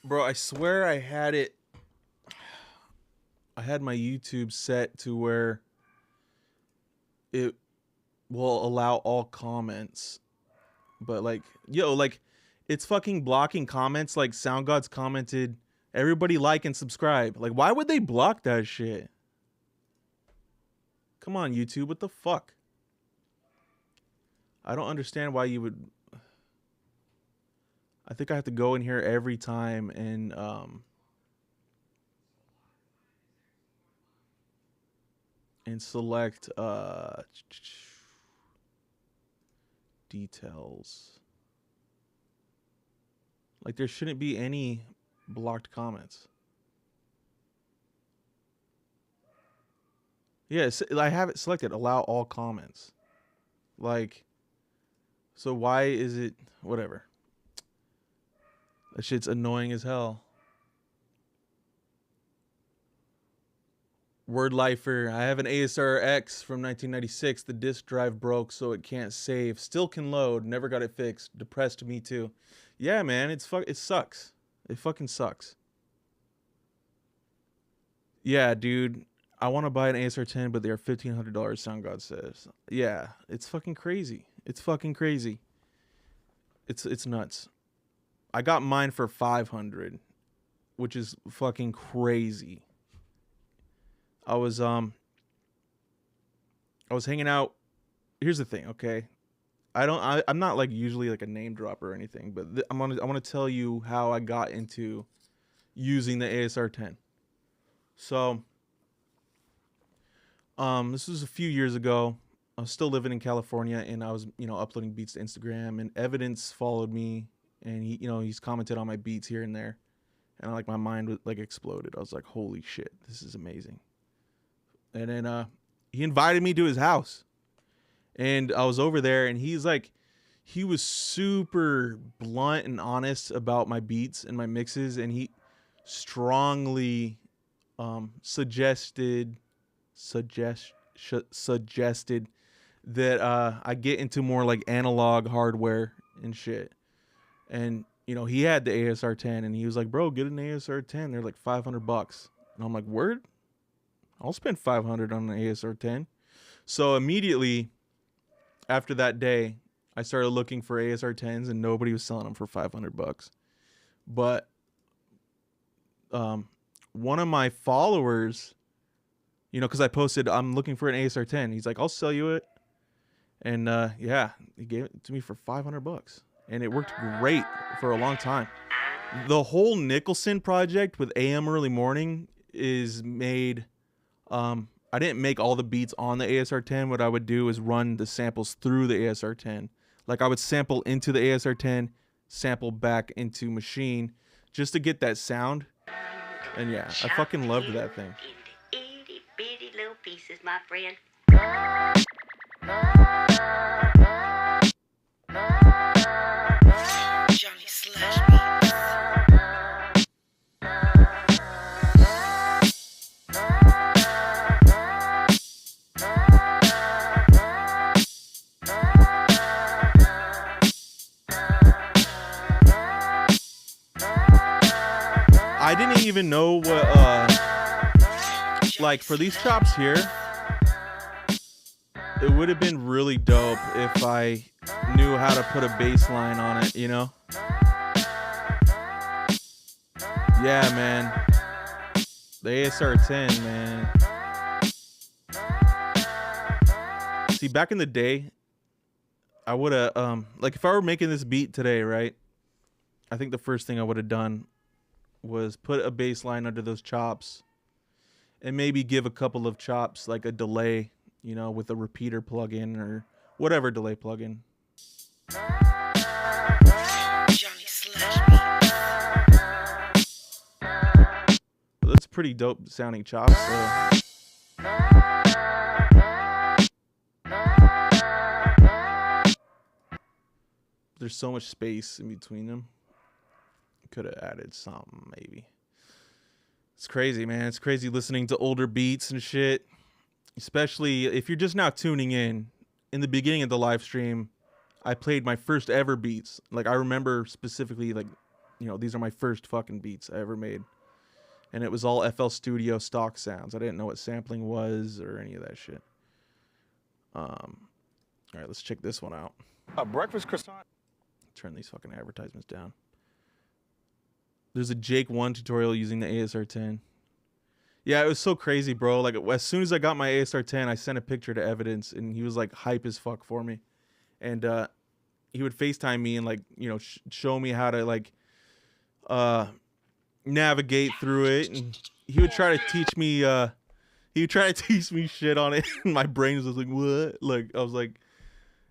Bro, I swear I had my YouTube set to where it will allow all comments. But like, it's fucking blocking comments. Like Sound Gods commented, everybody like and subscribe. Like, why would they block that shit? Come on, YouTube, what the fuck? I don't understand why you would. I think I have to go in here every time and select details. Like there shouldn't be any blocked comments. Yes, I have it selected, allow all comments. Like, so why is it whatever? That shit's annoying as hell. Word Lifer, I have an ASR X from 1996. The disk drive broke, so it can't save. Still can load. Never got it fixed. Depressed me too. Yeah, man, it sucks. It fucking sucks. Yeah, dude. I want to buy an ASR 10, but they're $1,500. Sound God says. Yeah, it's fucking crazy. It's fucking crazy. It's nuts. I got mine for $500, which is fucking crazy. I was hanging out. Here's the thing, okay? I'm not like usually like a name dropper or anything, but I want to tell you how I got into using the ASR 10. So, this was a few years ago. I was still living in California, and I was, uploading beats to Instagram, and Evidence followed me, and he's commented on my beats here and there, and like my mind like exploded. I was like, holy shit, this is amazing. And then he invited me to his house, and I was over there, and he was super blunt and honest about my beats and my mixes, and he strongly suggested that I get into more like analog hardware and shit. And he had the ASR 10, and he was like, bro, get an ASR 10. They're like $500. And I'm like, word? I'll spend $500 on an ASR 10. So immediately after that day, I started looking for ASR 10s, and nobody was selling them for $500. But one of my followers, because I posted, I'm looking for an ASR 10. He's like, I'll sell you it. And yeah, he gave it to me for $500. And it worked great for a long time. The whole Nicholson project with AM Early Morning is made. I didn't make all the beats on the ASR 10. What I would do is run the samples through the ASR 10. Like I would sample into the ASR 10, sample back into Machine, just to get that sound. And yeah, I fucking loved that thing. In the itty bitty little pieces, my friend. Johnny Slash beats. I didn't even know what like for these chops here, it would have been really dope if I knew how to put a bass line on it, Yeah, man. The ASR 10, man. See, back in the day, I would have like if I were making this beat today, right? I think the first thing I would have done was put a bass line under those chops and maybe give a couple of chops like a delay, you know, with a repeater plug-in or whatever delay plug-in. That's pretty dope sounding chops. There's so much space in between them. Could have added something maybe. It's crazy, man. It's crazy listening to older beats and shit. Especially if you're just now tuning in. In the beginning of the live stream, I played my first ever beats. Like, I remember specifically, like, you know, these are my first fucking beats I ever made. And it was all FL Studio stock sounds. I didn't know what sampling was or any of that shit. All right, let's check this one out. A breakfast croissant. Turn these fucking advertisements down. There's a Jake 1 tutorial using the ASR-10. Yeah, it was so crazy, bro. Like, as soon as I got my ASR-10, I sent a picture to Evidence, and he was, like, hype as fuck for me. And he would FaceTime me and, like, you know, show me how to, like, navigate through it. And he would try to teach me, shit on it. And my brain was like, what? Like, I was like,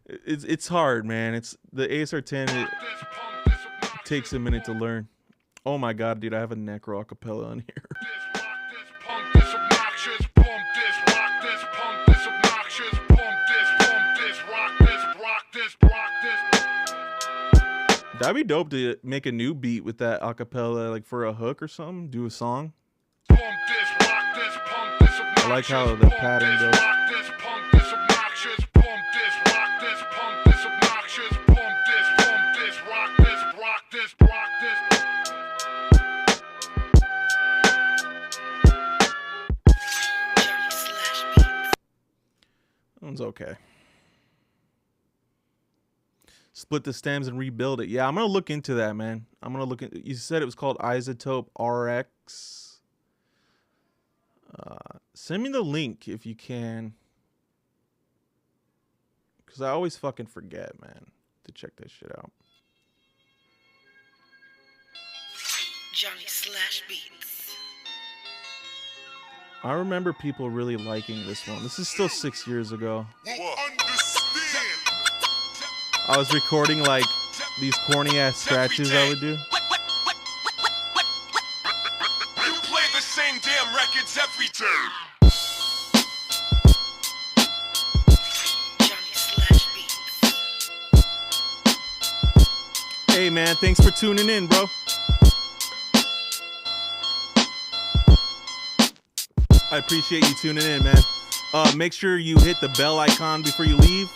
it's hard, man. It's the ASR-10, it takes a minute to learn. Oh, my God, dude, I have a Necro acapella on here. That'd be dope to make a new beat with that acapella, like for a hook or something. Do a song. I like how the pattern goes. That one's okay. Split the stems and rebuild it. Yeah, I'm gonna look into that, man. I'm gonna look at. You said it was called Isotope RX. Send me the link if you can, because I always fucking forget, man, to check that shit out. JOHNNYSLASH-Beats. I remember people really liking this one. This is still 6 years ago. I was recording like these corny ass scratches I would do. You play the same damn records every day. Hey man, thanks for tuning in, bro. I appreciate you tuning in, man. Make sure you hit the bell icon before you leave.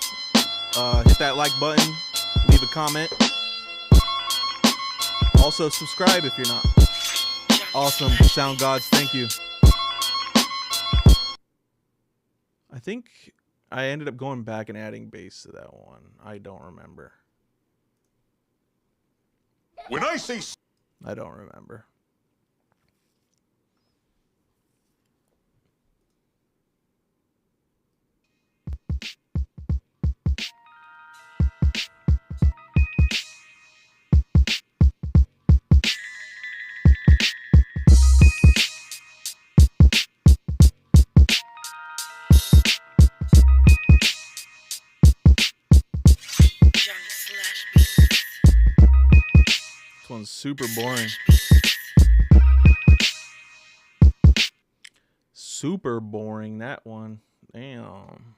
Hit that like button, leave a comment. Also, subscribe if you're not. Awesome. Sound gods, thank you. I think I ended up going back and adding bass to that one. I don't remember. When I say I don't remember. This one's super boring. Super boring, that one. Damn.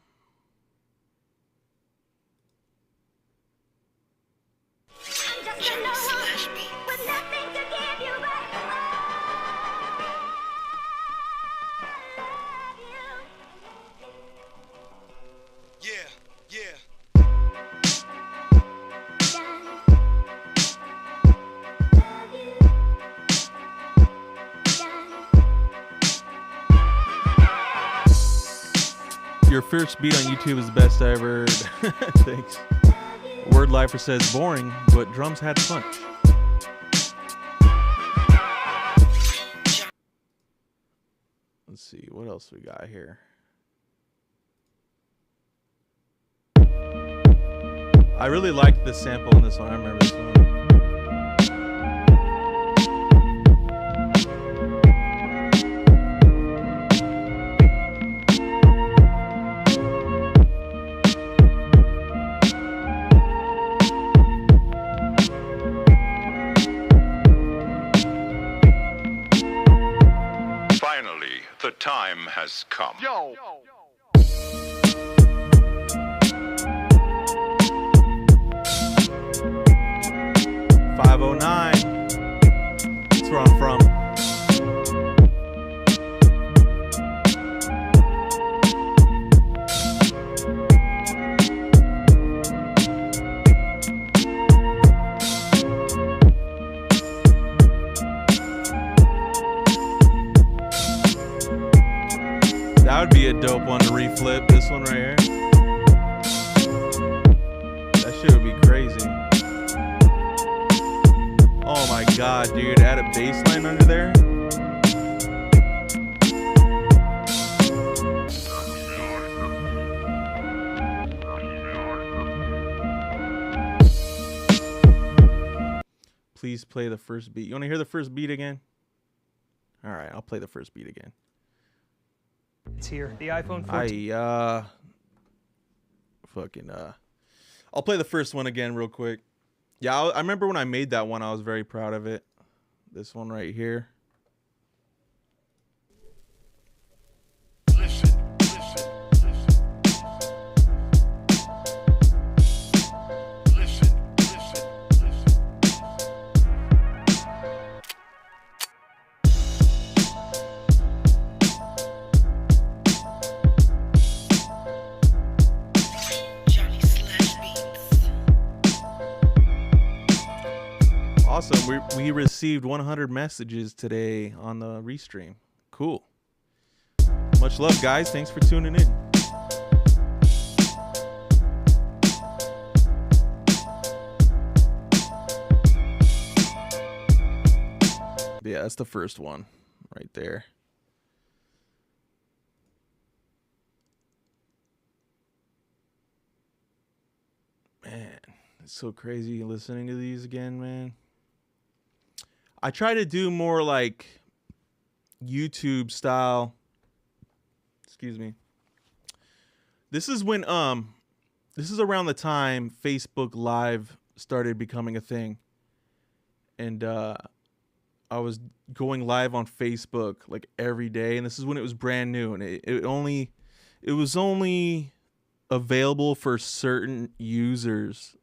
Your first beat on YouTube is the best I ever heard. Thanks. Word Lifer says boring, but drums had punch. Let's see, what else we got here? I really liked the sample in this one. I remember this one. The time has come. Yo! 509. That's where I'm from. That would be a dope one to reflip. This one right here. That shit would be crazy. Oh my god, dude. Add a bass line under there. Please play the first beat. You want to hear the first beat again? All right, I'll play the first beat again. It's here. The iPhone 14. I'll play the first one again real quick. Yeah, I remember when I made that one, I was very proud of it. This one right here. Awesome. We received 100 messages today on the restream. Cool. Much love, guys. Thanks for tuning in. Yeah, that's the first one right there. Man, it's so crazy listening to these again, man. I try to do more like YouTube style. Excuse me. This is when this is around the time Facebook Live started becoming a thing. And I was going live on Facebook like every day, and this is when it was brand new, and it was only available for certain users.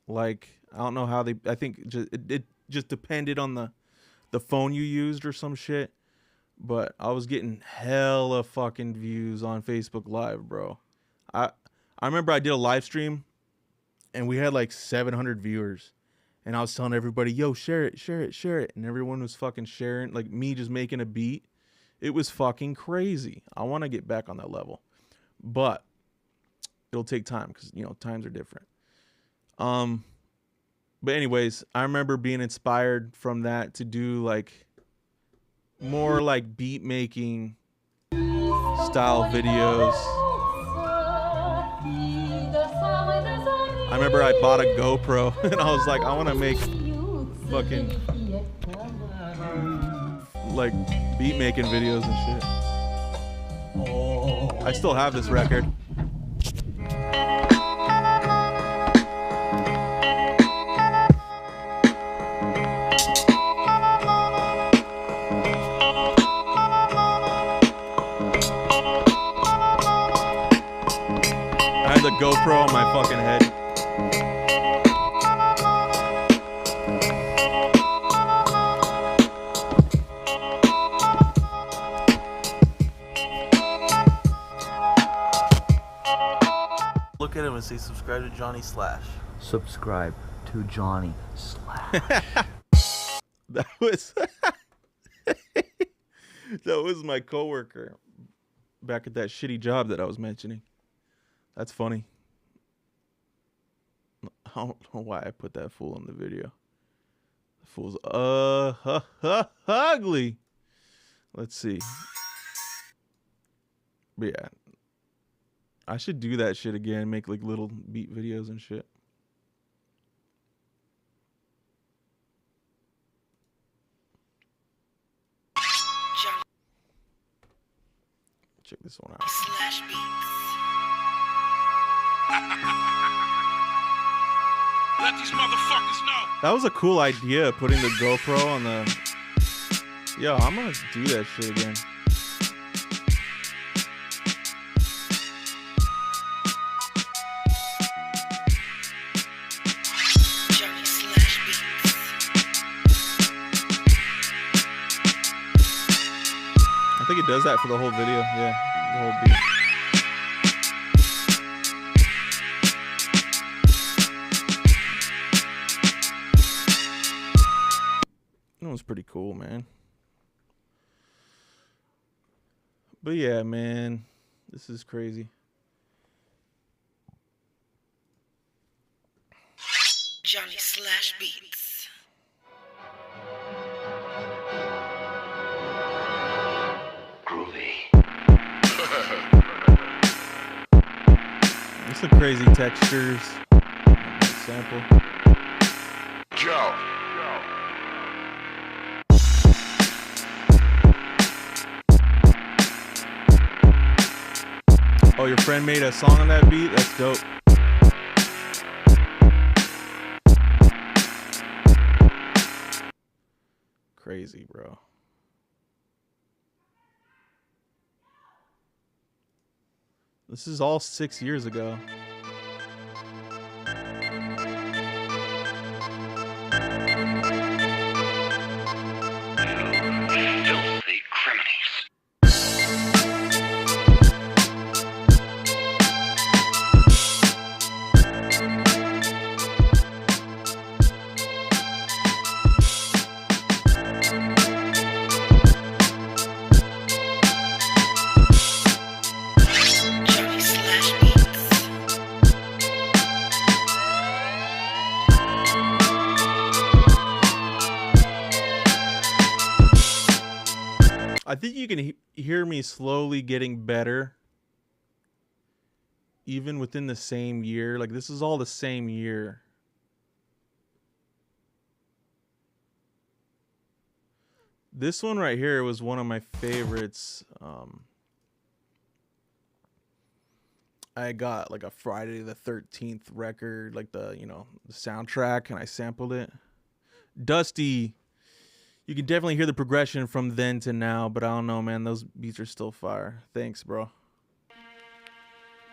Like, I don't know how I think it just depended on the phone you used or some shit. But I was getting hella fucking views on Facebook Live, bro. I remember I did a live stream and we had like 700 viewers. And I was telling everybody, yo, share it, share it, share it. And everyone was fucking sharing, like me just making a beat. It was fucking crazy. I want to get back on that level. But it'll take time because, you know, times are different. But anyways, I remember being inspired from that to do like more like beat making style videos. I remember I bought a GoPro and I was like, I want to make fucking like beat making videos and shit. I still have this record. The GoPro on my fucking head. Look at him and say subscribe to Johnny Slash. Subscribe to Johnny Slash. That was that was my coworker back at that shitty job that I was mentioning. That's funny. I don't know why I put that fool in the video. The fool's ugly. Let's see. But yeah. I should do that shit again. Make like little beat videos and shit. Check this one out. Slash beats. Let these motherfuckers know. That was a cool idea, putting the GoPro on the... Yo, I'm gonna do that shit again. it does that for the whole video. Yeah, the whole beat. That was pretty cool, man. But yeah, man, this is crazy. Johnny Slash Beats. Groovy. There's some crazy textures. Sample. Joe. Oh, your friend made a song on that beat? That's dope. Crazy, bro. This is all 6 years ago. Filthy criminals. Johnny Slash Beats. I think you can hear me slowly getting better. Even within the same year. Like, this is all the same year. This one right here was one of my favorites. I got like a Friday the 13th record, like the soundtrack, and I sampled it. Dusty, you can definitely hear the progression from then to now, but I don't know, man. Those beats are still fire. Thanks, bro.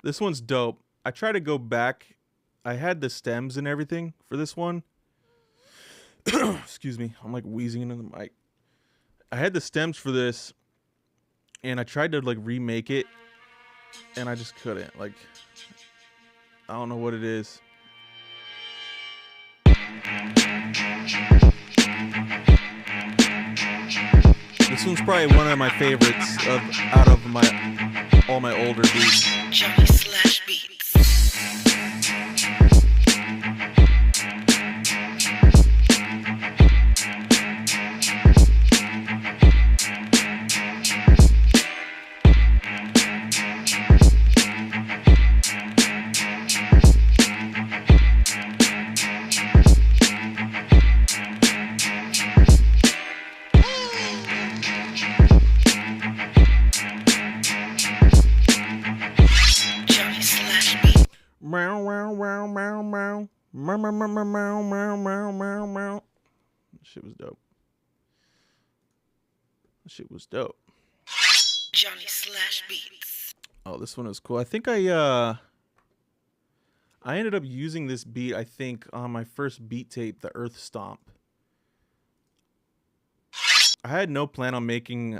This one's dope. I try to go back. I had the stems and everything for this one. Excuse me. I'm like wheezing into the mic. I had the stems for this, and I tried to like remake it, and I just couldn't. Like, I don't know what it is. This one's probably one of my favorites out of all my older beats. Johnny Slash Beats. Johnny Slash Beats. Meow, meow, meow, meow, meow. Meow, meow, meow, meow, meow, meow, meow, meow, meow. Shit was dope. Shit was dope. Johnny Slash Beats. Oh, this one was cool. I think I ended up using this beat, I think, on my first beat tape, the Earth Stomp. I had no plan on making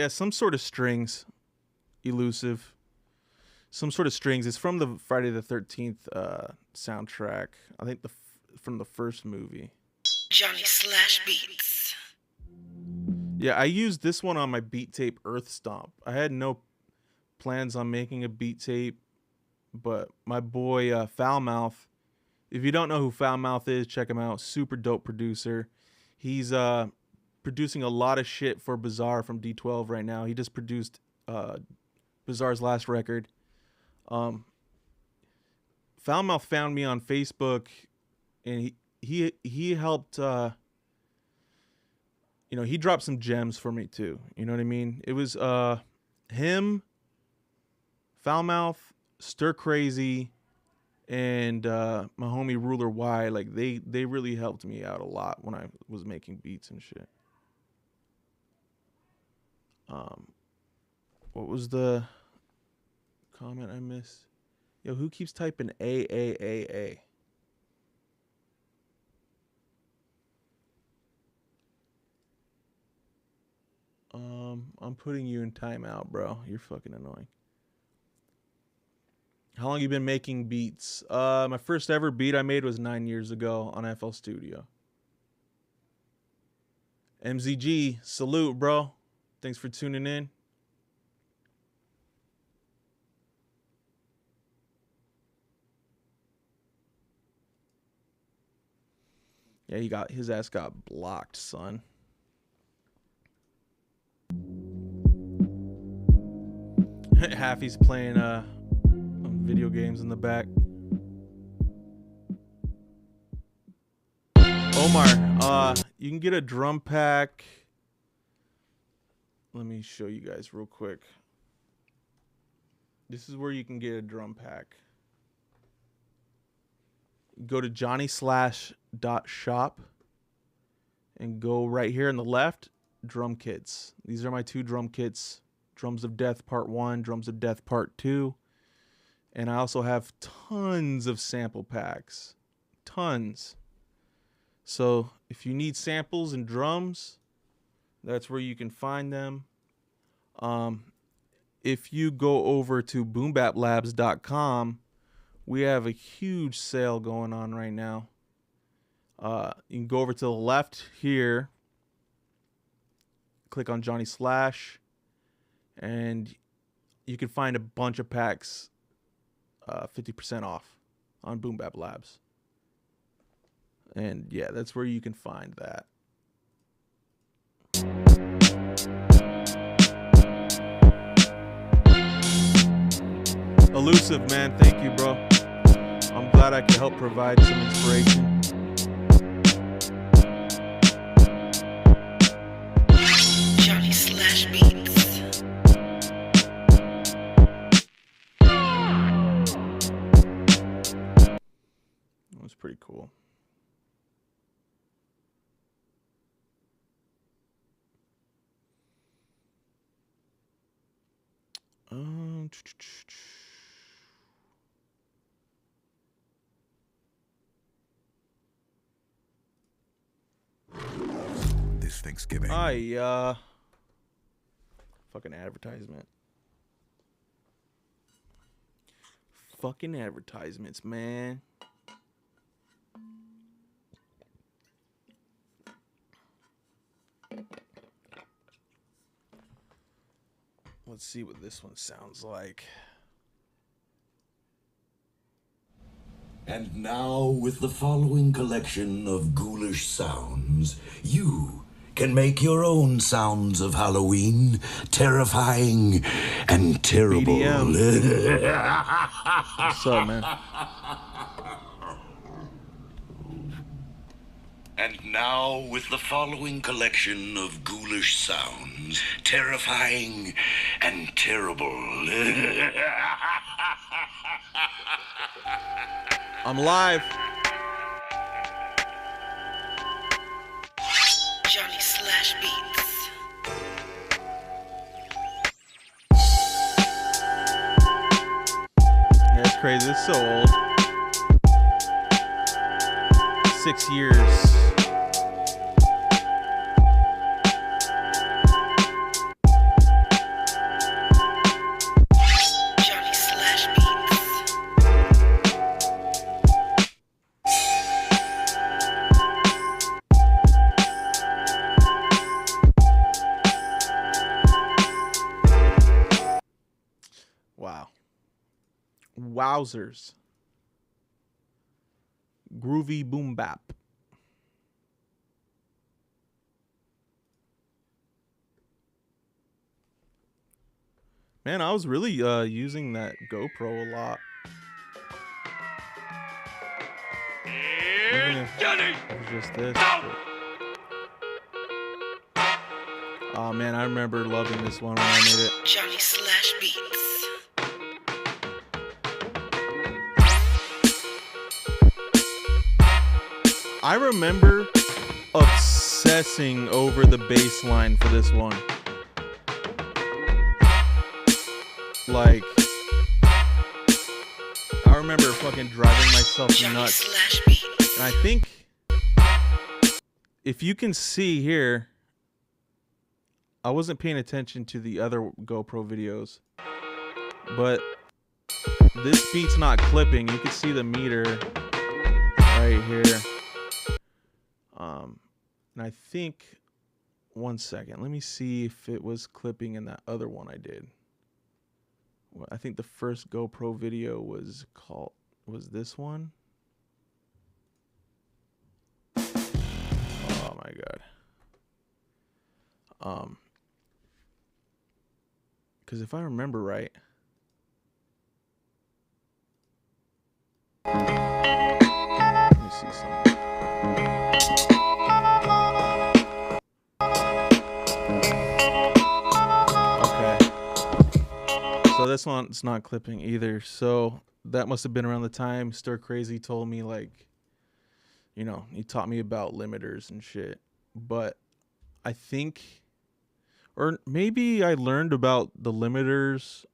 some sort of strings, elusive. Some sort of strings. It's from the Friday the 13th soundtrack. I think from the first movie. Johnny Slash Beats. Yeah, I used this one on my beat tape, Earth Stomp. I had no plans on making a beat tape, but my boy Foulmouth, if you don't know who Foulmouth is, check him out. Super dope producer. He's producing a lot of shit for Bizarre from D12 right now. He just produced Bizarre's last record. Foulmouth found me on Facebook, and he helped. He dropped some gems for me too. You know what I mean? It was him, Foulmouth, Stir Crazy, and my homie Ruler Y. Like they really helped me out a lot when I was making beats and shit. What was the comment I missed? Yo, who keeps typing A? I'm putting you in timeout, bro. You're fucking annoying. How long you been making beats? My first ever beat I made was 9 years ago on FL Studio. MZG, salute, bro. Thanks for tuning in. Yeah, his ass got blocked, son. Halfy's playing video games in the back. Omar, you can get a drum pack. Let me show you guys real quick. This is where you can get a drum pack. Go to JOHNNYSLASH.shop and go right here on the left, drum kits. These are my 2 drum kits. Drums of Death Part 1, Drums of Death Part 2. And I also have tons of sample packs. Tons. So if you need samples and drums, that's where you can find them. If you go over to boombaplabs.com, we have a huge sale going on right now. You can go over to the left here, click on Johnny Slash, and you can find a bunch of packs 50% off on Boom Bap Labs. And yeah, that's where you can find that. Elusive, man, thank you, bro. I'm glad I could help provide some inspiration. Johnny Slash Beats. That was pretty cool. This Thanksgiving. Fucking advertisement. Fucking advertisements, man. Let's see what this one sounds like. And now, with the following collection of ghoulish sounds, you can make your own sounds of Halloween, terrifying and terrible. What's up, man? And now, with the following collection of ghoulish sounds, terrifying and terrible. I'm live. Johnny Slash Beats. Yeah, it's crazy. It's so old. 6 years. Johnny Slash Beats. Wow. Wowzers. Groovy boom bap. Man, I was really using that GoPro a lot. Even if it was just this. Oh man, I remember loving this one when I made it. Johnny Slash Beats. I remember obsessing over the bass line for this one. Like, I remember fucking driving myself nuts. And I think if you can see here, I wasn't paying attention to the other GoPro videos, but this beat's not clipping. You can see the meter right here. And I think, one second, let me see if it was clipping in that other one I did. Well, I think the first GoPro video was this one? Oh my God. Because if I remember right, let me see something. So this one's not clipping either. So that must have been around the time Stir Crazy told me, like, you know, he taught me about limiters and shit. But I think, or maybe I learned about the limiters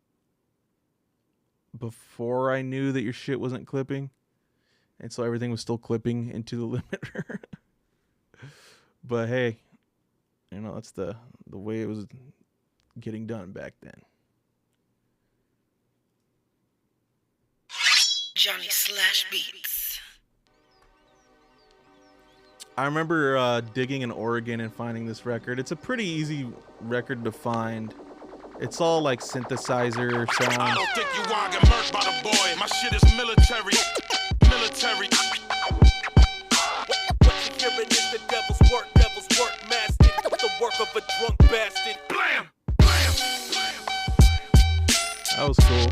before I knew that your shit wasn't clipping. And so everything was still clipping into the limiter. But hey, you know, that's the way it was getting done back then. Johnny Slash Beats. I remember digging in Oregon and finding this record. It's a pretty easy record to find. It's all like synthesizer sounds. I don't think you want to get murked by the boy. My shit is military. Military. What you hearing is the devil's work, mastered. The work of a drunk bastard. Blam! Blam! That was cool.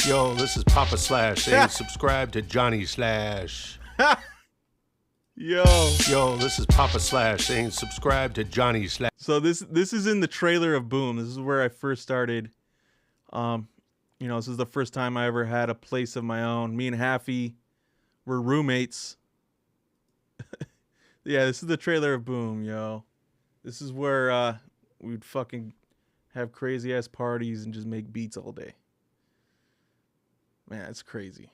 Yo, this is Papa Slash saying subscribe to Johnny Slash. Yo, this is Papa Slash saying subscribe to Johnny Slash. So this is in the trailer of Boom. This is where I first started. You know, this is the first time I ever had a place of my own. Me and Haffy were roommates. Yeah, this is the trailer of Boom, yo. This is where we'd fucking have crazy ass parties and just make beats all day. Man, it's crazy.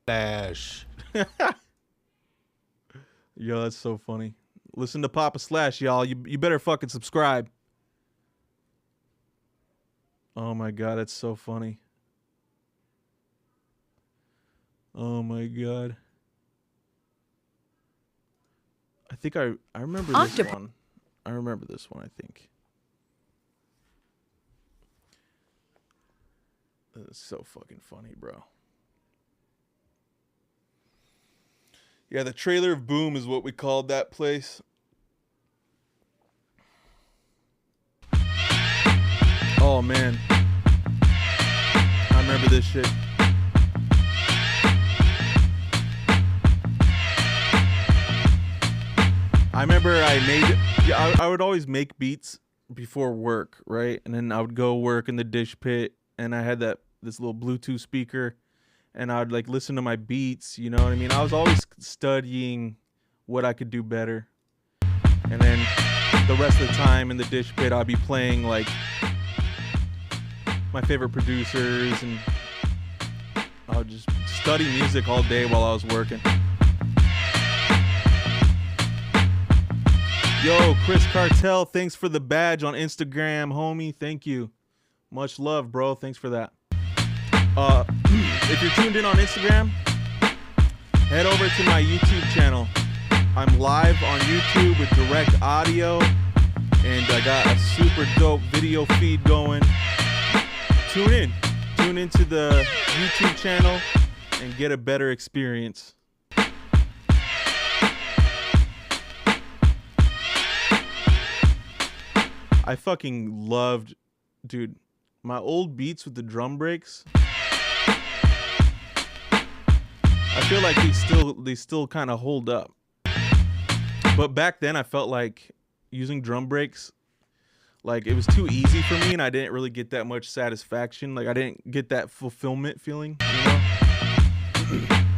Slash. Yo, that's so funny. Listen to Papa Slash, y'all. You better fucking subscribe. Oh my God, it's so funny. Oh my God. I think I remember this one. I remember this one, I think. It's so fucking funny, bro. Yeah, the trailer of Boom is what we called that place. Oh, man. I remember this shit. I remember I would always make beats before work, right? And then I would go work in the dish pit, and I had this little Bluetooth speaker, and I would like listen to my beats, you know what I mean? I was always studying what I could do better. And then the rest of the time in the dish pit, I'd be playing like my favorite producers, and I would just study music all day while I was working. Yo, Chris Cartel, thanks for the badge on Instagram, homie. Thank you. Much love, bro. Thanks for that. If you're tuned in on Instagram, head over to my YouTube channel. I'm live on YouTube with direct audio, and I got a super dope video feed going. Tune into the YouTube channel and get a better experience. I fucking loved, dude, my old beats with the drum breaks. I feel like they still kind of hold up. But back then I felt like using drum breaks, Like, it was too easy for me, and I didn't really get that much satisfaction. Like, I didn't get that fulfillment feeling, you know?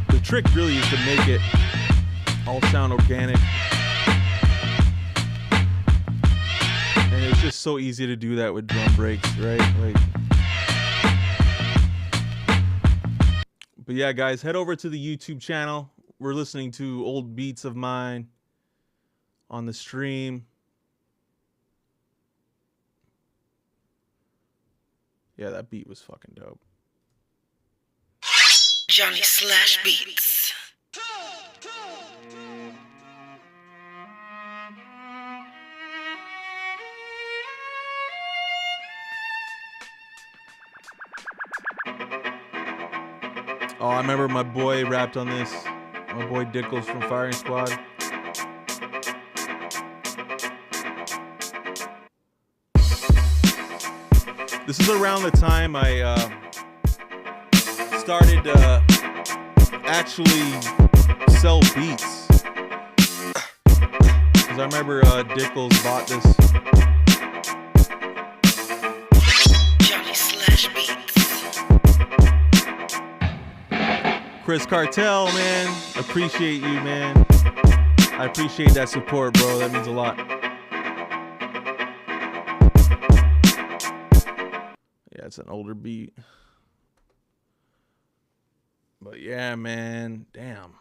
The trick really is to make it all sound organic. And it's just so easy to do that with drum breaks, right? Like, but yeah, guys, head over to the YouTube channel. We're listening to old beats of mine on the stream. Yeah, that beat was fucking dope. Johnny Slash Beats. Oh, I remember my boy rapped on this. My boy Dickles from Firing Squad. This is around the time I started to actually sell beats. Because I remember Dickles bought this. Johnny Slash Beats. Chris Cartel, man. Appreciate you, man. I appreciate that support, bro. That means a lot. Yeah, it's an older beat. But yeah, man. Damn.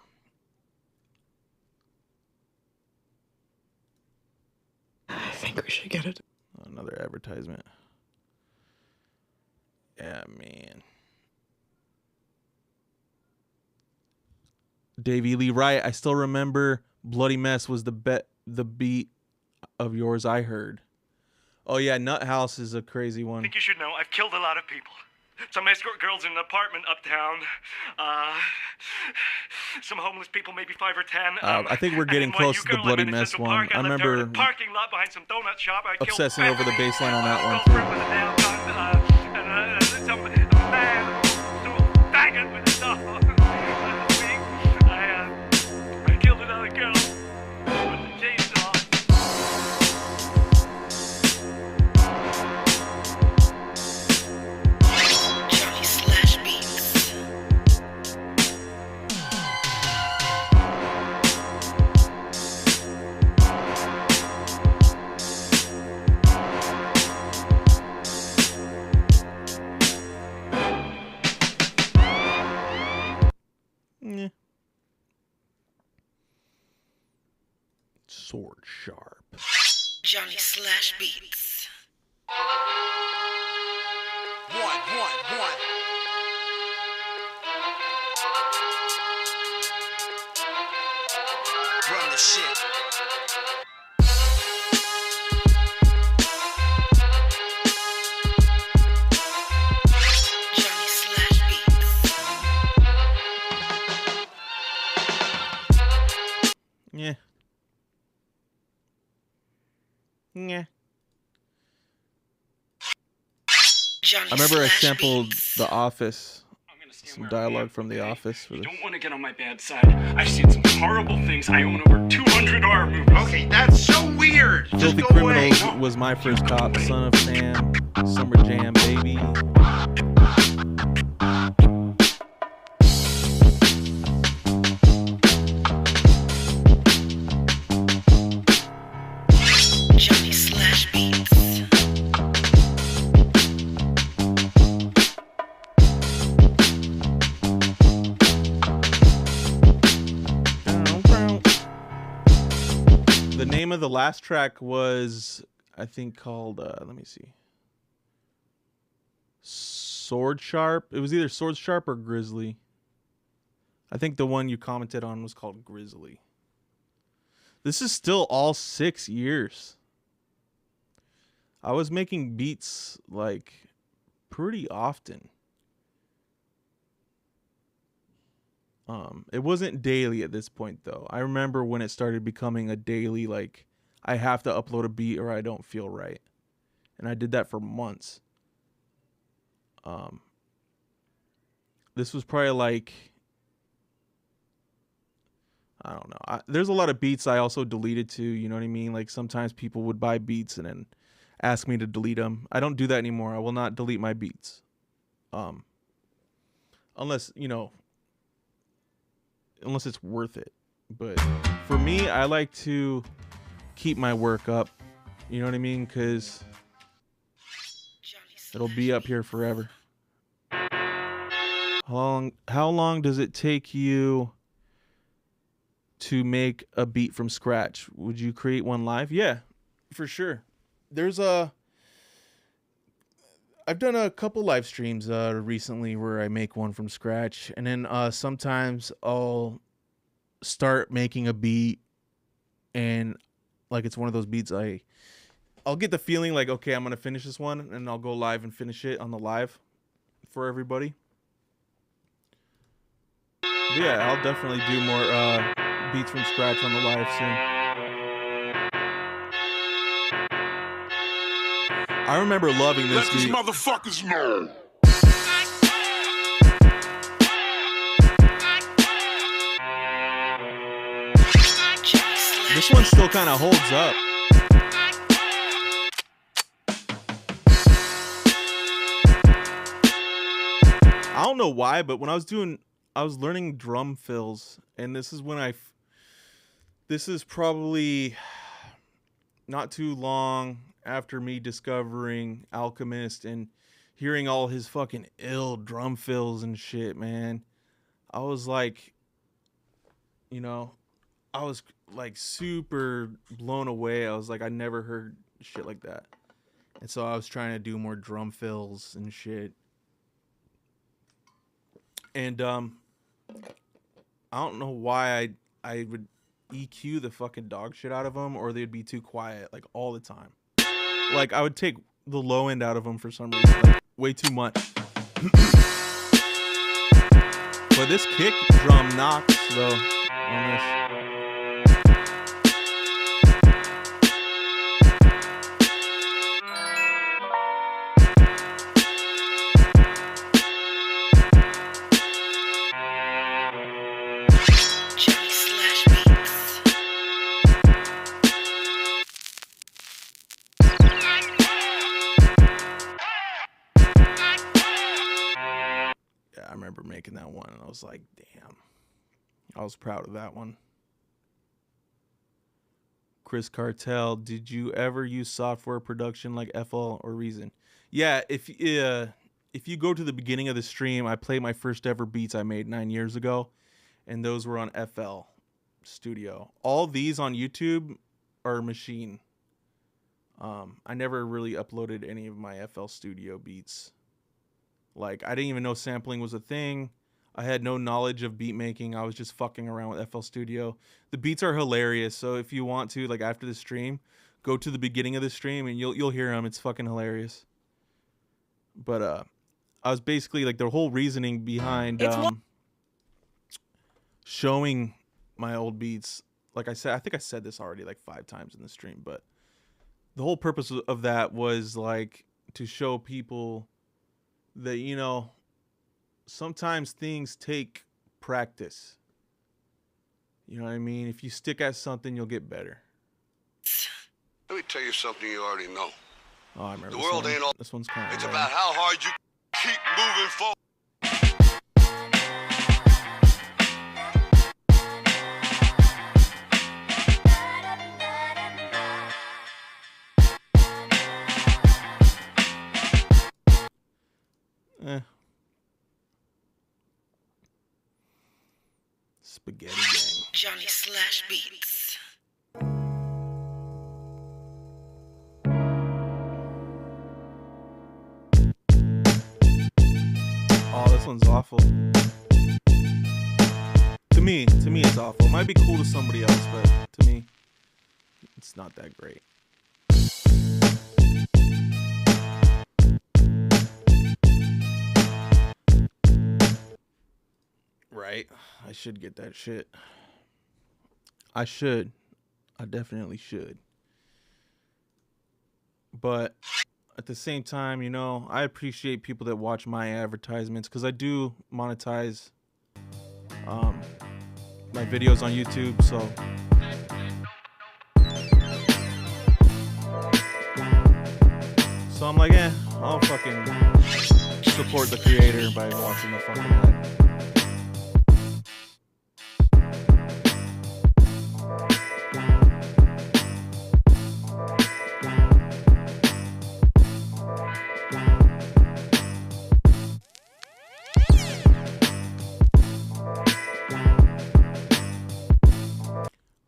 I think we should get it. Another advertisement. Yeah, man. Davey Lee Wright. I still remember Bloody Mess was the beat of yours I heard. Oh yeah, Nut House is a crazy one. I think you should know I've killed a lot of people. Some escort girls in an apartment uptown. Some homeless people, maybe 5 or 10. I think we're getting close to the Bloody Mess one. I remember parking lot behind some donut shop. I obsessing over the bass line on that one too. Some man, some faggot with a dog. I killed another girl with a chainsaw. Johnny Slash Beats. Yeah. Sword Sharp. Johnny Slash Beats. One. Run the shit. Johnny Slash Beats. Yeah. Yeah. Johnny I remember I Slash sampled Beats. The Office. Some dialogue from The Office for this. Don't want to get on my bad side. I've seen some horrible things. I own over 200 horror movies. Okay, that's so weird. Just Filthy go Criminals away. was my first cop. Son of Sam. Summer Jam, baby. Johnny Slash Beats. The name of the last track was, I think, called, let me see. Sword Sharp. It was either Sword Sharp or Grizzly. I think the one you commented on was called Grizzly. This is still all 6 years. I was making beats, like, pretty often. It wasn't daily at this point, though. I remember when it started becoming a daily, like, I have to upload a beat or I don't feel right. And I did that for months. This was probably like, I don't know. There's a lot of beats I also deleted too, you know what I mean? Like, sometimes people would buy beats and then ask me to delete them. I don't do that anymore. I will not delete my beats. Unless, you know, unless it's worth it. But for me, I like to keep my work up. You know what I mean? Because it'll be up here forever. How long does it take you to make a beat from scratch? Would you create one live? Yeah, for sure. I've done a couple live streams recently where I make one from scratch, and then sometimes I'll start making a beat, and like it's one of those beats I'll get the feeling like, okay, I'm gonna finish this one, and I'll go live and finish it on the live for everybody. But yeah, I'll definitely do more beats from scratch on the live soon. I remember loving this beat. Let these motherfuckers know. This one still kind of holds up. I don't know why, but when I was learning drum fills, and this is when this is probably not too long after me discovering Alchemist and hearing all his fucking ill drum fills and shit, man. I was like, you know, I was like super blown away. I was like, I never heard shit like that. And so I was trying to do more drum fills and shit. And I don't know why I would EQ the fucking dog shit out of them, or they'd be too quiet like all the time. Like I would take the low end out of them for some reason, like way too much. But this kick drum knocks though on this. I remember making that one and I was like, damn. I was proud of that one. Chris Cartel, did you ever use software production like FL or Reason? Yeah, if you go to the beginning of the stream, I played my first ever beats I made 9 years ago, and those were on FL Studio. All these on YouTube are Machine. I never really uploaded any of my FL Studio beats. Like, I didn't even know sampling was a thing. I had no knowledge of beat making. I was just fucking around with FL Studio. The beats are hilarious, so if you want to, like, after the stream, go to the beginning of the stream and you'll hear them. It's fucking hilarious. But I was basically, like, the whole reasoning behind showing my old beats. Like I said, I think I said this already like 5 times in the stream, but the whole purpose of that was, like, to show people that, you know, sometimes things take practice. You know what I mean? If you stick at something, you'll get better. Let me tell you something you already know. Oh, I remember the this world one. ain't all. This one's kind of. It's about how hard you keep moving forward. Spaghetti gang. Johnny Slash Beats. Oh, this one's awful. To me, it's awful. It might be cool to somebody else, but to me, it's not that great. Right. I should get that shit. I should. I definitely should. But at the same time, you know, I appreciate people that watch my advertisements because I do monetize my videos on YouTube, so So I'm like, I'll fucking support the creator by watching the fucking ad.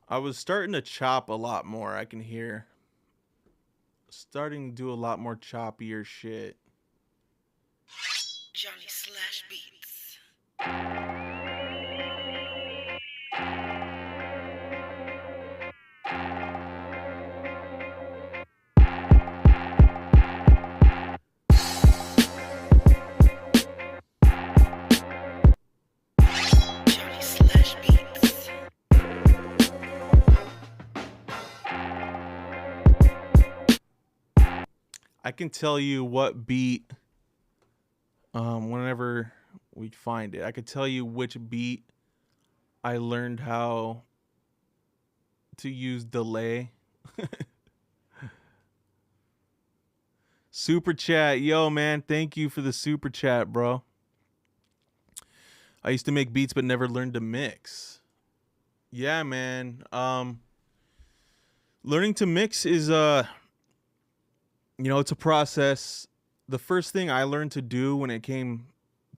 I was starting to chop a lot more, I can hear. Starting to do a lot more choppier shit. Johnny Slash Beats. Johnny Slash Beats. I can tell you what beat, whenever we find it. I could tell you which beat I learned how to use delay. Super chat. Yo, man, thank you for the super chat, bro. I used to make beats but never learned to mix. Yeah, man. Learning to mix is it's a process. The first thing I learned to do when it came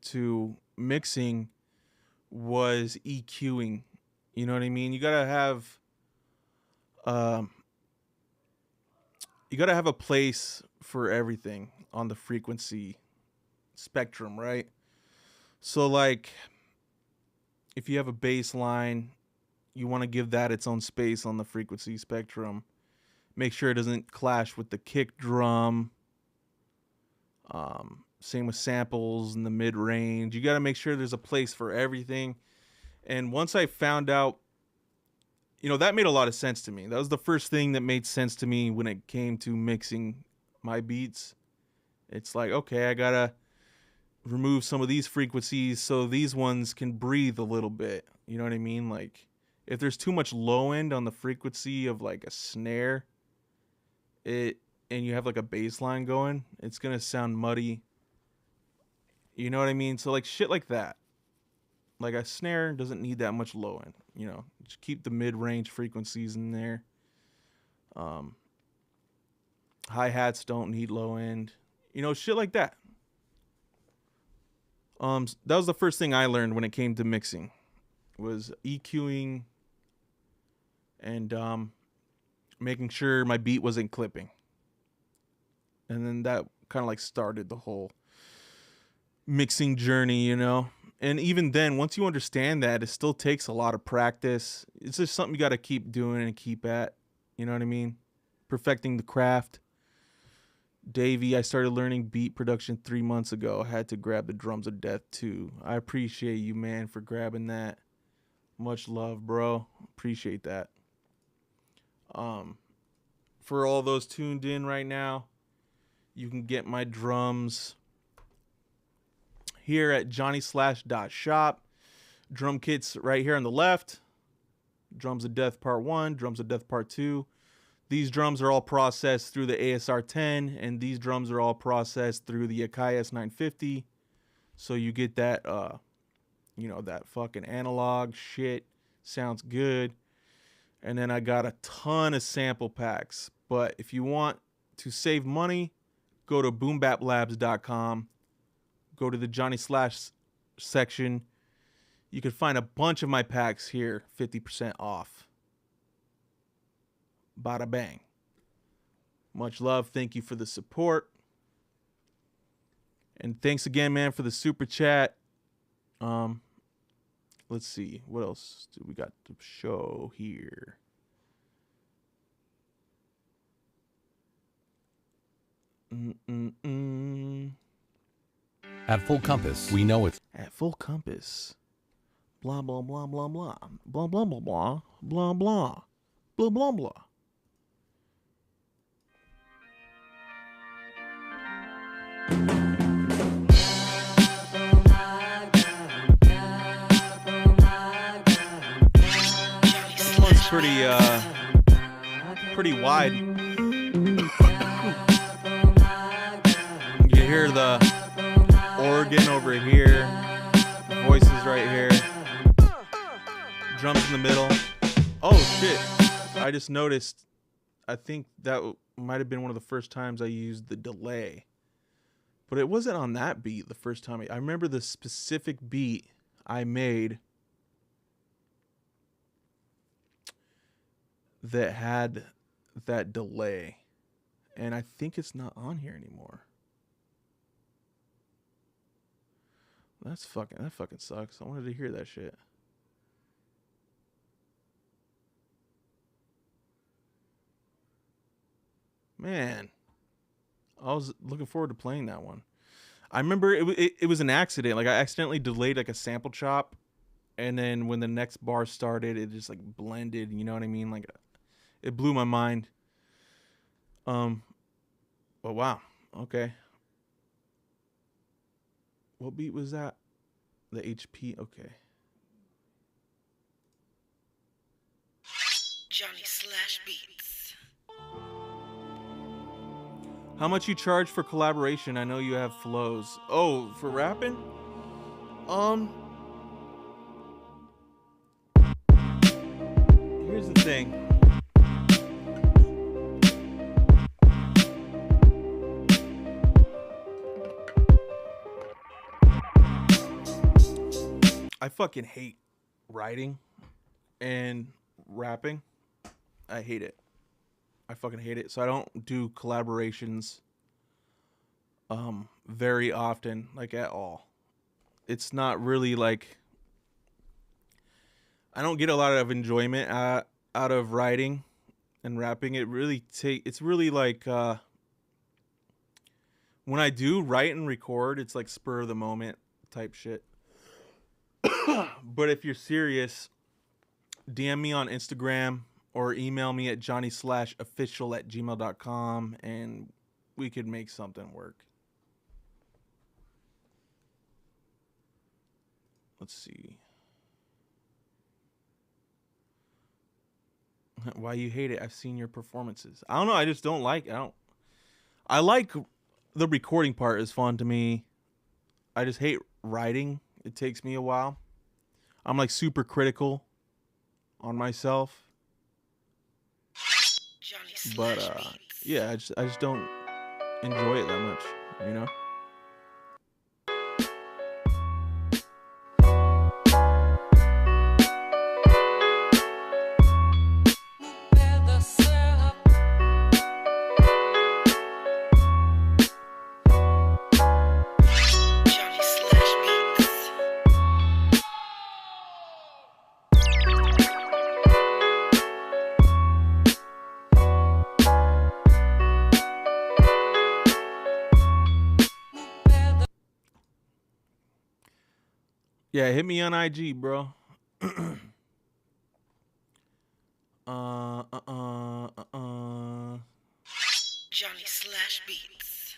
to mixing was EQing. You know what I mean? You gotta have a place for everything on the frequency spectrum, right? So like, if you have a bass line, you want to give that its own space on the frequency spectrum. Make sure it doesn't clash with the kick drum. Same with samples in the mid-range. You got to make sure there's a place for everything. And once I found out, that made a lot of sense to me. That was the first thing that made sense to me when it came to mixing my beats. It's like, okay, I got to remove some of these frequencies so these ones can breathe a little bit. You know what I mean? Like, if there's too much low end on the frequency of like a snare, and you have like a bass line going, it's gonna sound muddy. You know what I mean? So like shit like that. Like a snare doesn't need that much low end. Just keep the mid-range frequencies in there. Hi-hats don't need low end. Shit like that. That was the first thing I learned when it came to mixing, was EQing and making sure my beat wasn't clipping. And then that kind of like started the whole mixing journey, And even then, once you understand that, it still takes a lot of practice. It's just something you got to keep doing and keep at. You know what I mean? Perfecting the craft. Davey, I started learning beat production 3 months ago. I had to grab the drums of death too. I appreciate you, man, for grabbing that. Much love, bro. Appreciate that. For all those tuned in right now, you can get my drums here at JOHNNYSLASH.shop. Drum kits right here on the left. Drums of Death Part 1, Drums of Death Part 2. These drums are all processed through the ASR 10, and these drums are all processed through the Akai S950. So you get that, that fucking analog shit. Sounds good. And then I got a ton of sample packs. But if you want to save money, go to boombaplabs.com. Go to the Johnny Slash section. You can find a bunch of my packs here, 50% off. Bada bang. Much love. Thank you for the support. And thanks again, man, for the super chat. Let's see. What else do we got to show here? At Full Compass, we know it's... At Full Compass. Blah, blah, blah, blah, blah. Blah, blah, blah, blah. Blah, blah. Blah, blah, blah. This one's pretty wide. hear the organ over here, voices right here, drums in the middle. Oh shit, I just noticed, I think that might have been one of the first times I used the delay. But it wasn't on that beat the first time. I remember the specific beat I made that had that delay. And I think it's not on here anymore. That fucking sucks. I wanted to hear that shit. Man, I was looking forward to playing that one. I remember it was an accident. Like I accidentally delayed like a sample chop, and then when the next bar started, it just like blended. You know what I mean? Like it blew my mind. But wow, okay. What beat was that? The HP. Okay. JOHNNYSLASHBEATS. How much you charge for collaboration? I know you have flows. Oh, for rapping? Here's the thing. I fucking hate writing and rapping. I hate it. I fucking hate it. So I don't do collaborations very often, like at all. It's not really like, I don't get a lot of enjoyment out of writing and rapping. It's really like when I do write and record, it's like spur of the moment type shit. But if you're serious, DM me on Instagram or email me at JOHNNYSLASHOFFICIAL@gmail.com and we could make something work. Let's see. Why you hate it? I've seen your performances. I don't know. I just don't like it. I like the recording part is fun to me. I just hate writing. It takes me a while. I'm like super critical on myself. But yeah, I just don't enjoy it that much, you know? Yeah, hit me on IG, bro. JOHNNYSLASHBEATS.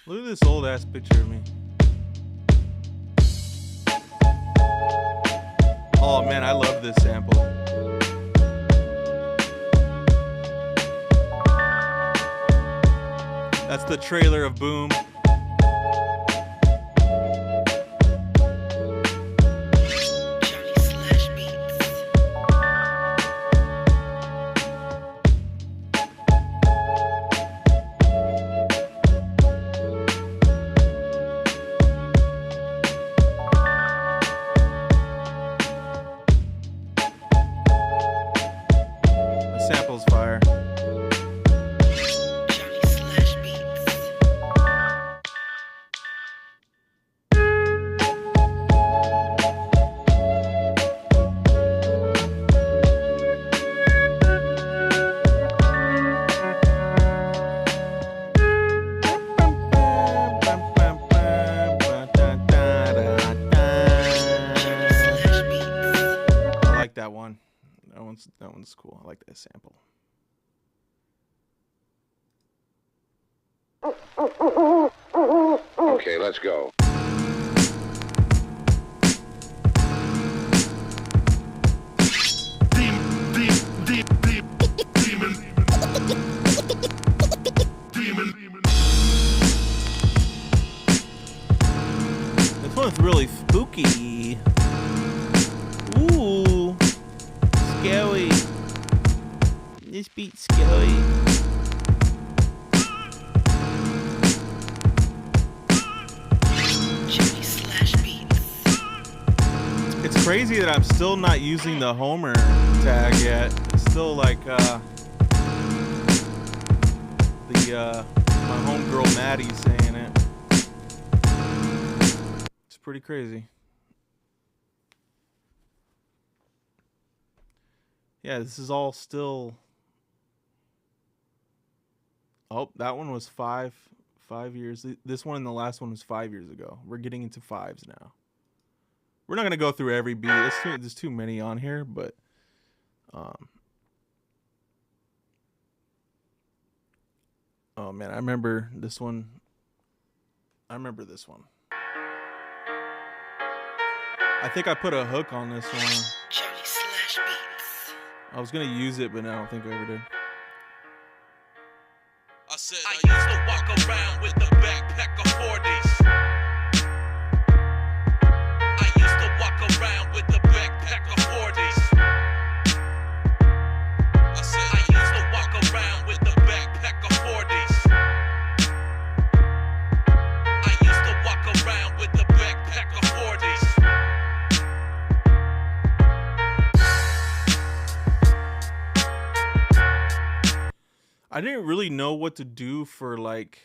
Look at this old ass picture of me. Oh man, I love this sample. That's the trailer of Boom. Sample's fire. I like that one. That one's cool. I like that sample. Okay, let's go. one's really spooky. Ooh, scary. This beat's scary. It's crazy that I'm still not using the Homer tag yet. It's still like my homegirl Maddie saying it. It's pretty crazy. Yeah, this is all still. Oh, that one was five years. This one and the last one was 5 years ago. We're getting into fives now. We're not gonna go through every beat. There's too many on here, but oh man, I remember this one. I think I put a hook on this one. I was gonna use it, but I don't think I ever did. I said I used to walk around with the backpack of 40s. I used to walk around with the backpack of 40s. I said I used to walk around with the backpack of 40s. I used to walk around with the backpack of 40s. I didn't really know what to do for like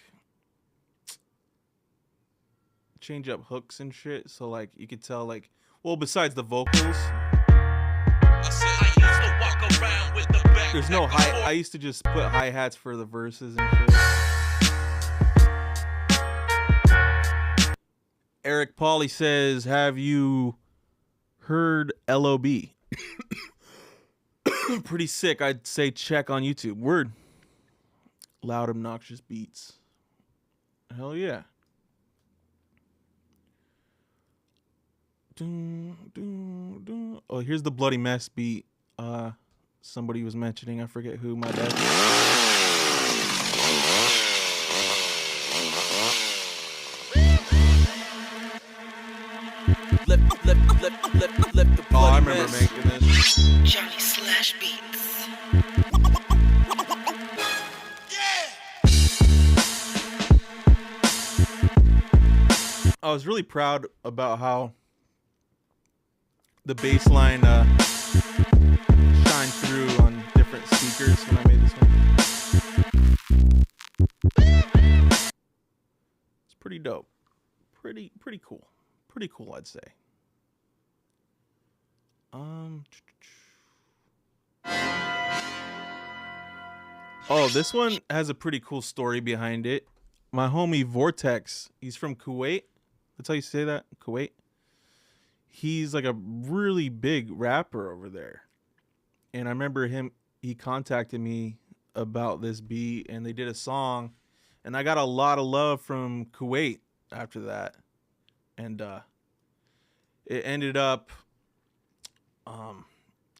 change up hooks and shit. So like you could tell like, well, besides the vocals, there's no hi. I used to just put hi-hats for the verses and shit. Eric Pauly says, have you heard LOB? Pretty sick. I'd say check on YouTube. Word. Loud, obnoxious beats. Hell yeah. Oh, here's the Bloody Mess beat. Somebody was mentioning. I forget who. My bad. Oh, I remember making this. Johnny Slash Beats. I was really proud about how the bass line shined through on different speakers when I made this one. It's pretty dope. Pretty cool. Pretty cool, I'd say. Oh, this one has a pretty cool story behind it. My homie Vortex, he's from Kuwait. That's how you say that? Kuwait? He's like a really big rapper over there. And I remember he contacted me about this beat and they did a song. And I got a lot of love from Kuwait after that. And it ended up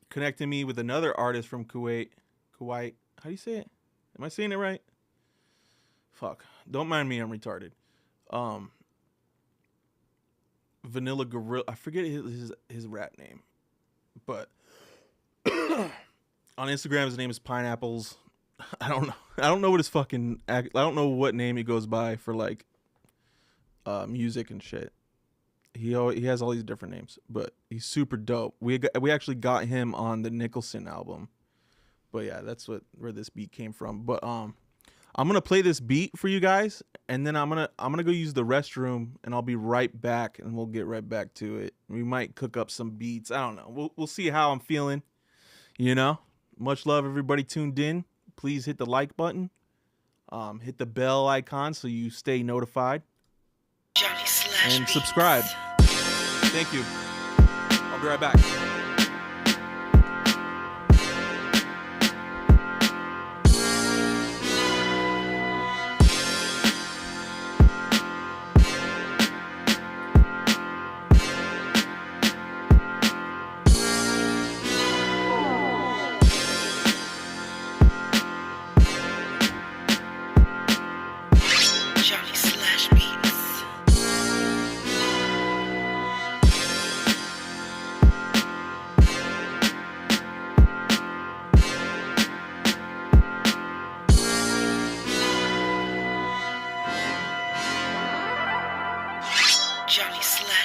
connecting me with another artist from Kuwait. How do you say it? Am I saying it right? Fuck. Don't mind me, I'm retarded. Vanilla Gorilla. I forget his rap name. But on Instagram his name is Pineapples. I don't know. I don't know what his fucking I don't know what name he goes by for like music and shit. He has all these different names, but he's super dope. We actually got him on the Nicholson album. But yeah, that's where this beat came from. But I'm gonna play this beat for you guys, and then I'm gonna go use the restroom, and I'll be right back, and we'll get right back to it. We might cook up some beats. I don't know. We'll see how I'm feeling. You know. Much love, everybody tuned in. Please hit the like button. Hit the bell icon so you stay notified. And subscribe. Thank you. I'll be right back.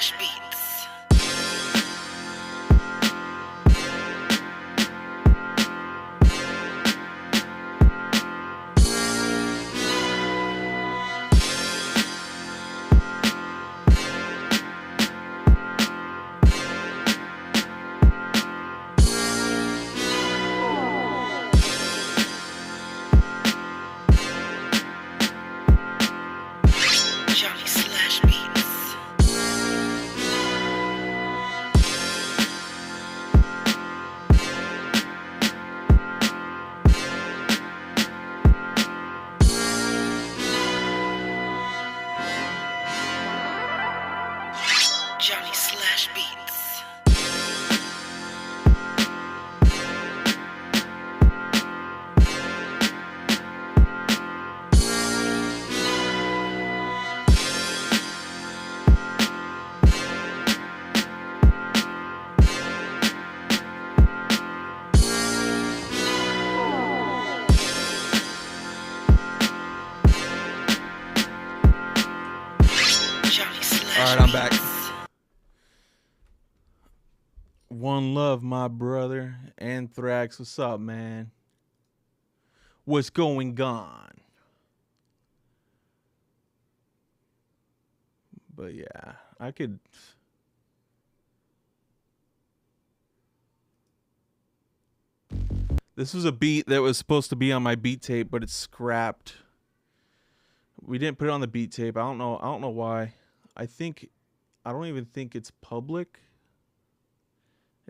Beats. Johnny Slash Beats. Johnny Slash Beats. Johnny Slash All right, I'm back. Beats. One love, my brother. Anthrax, what's up, man? What's going on? But yeah, I could. This was a beat that was supposed to be on my beat tape, but it's scrapped. We didn't put it on the beat tape. I don't know why. I don't even think it's public.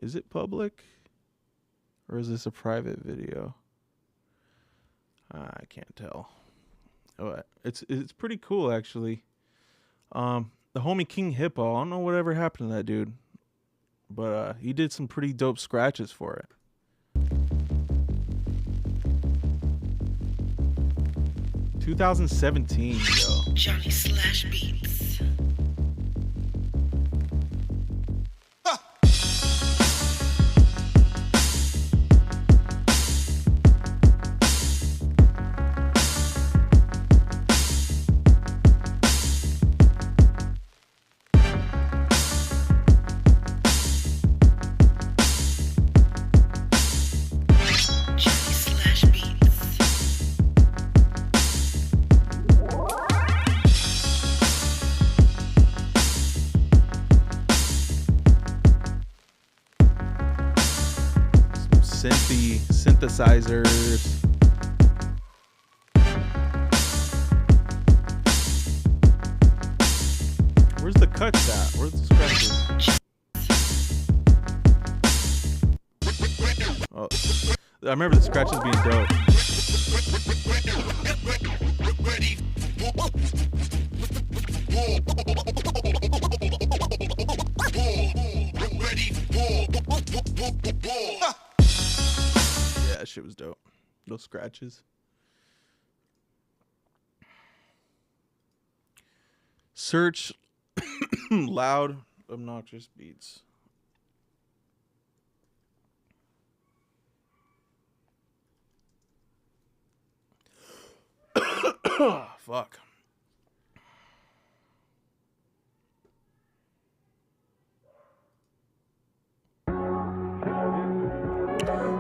Is it public? Or is this a private video? I can't tell. Oh, it's pretty cool actually. The homie King Hippo, I don't know whatever happened to that dude. But he did some pretty dope scratches for it. "2017, yo. Johnny Slash Beats. Johnny Slash Beats. Some synthesizers. Where's the cuts at? Where's the scratches? Oh, I remember the scratches being dope. Yeah, that shit was dope. Those scratches. Search loud, obnoxious beats. Fuck.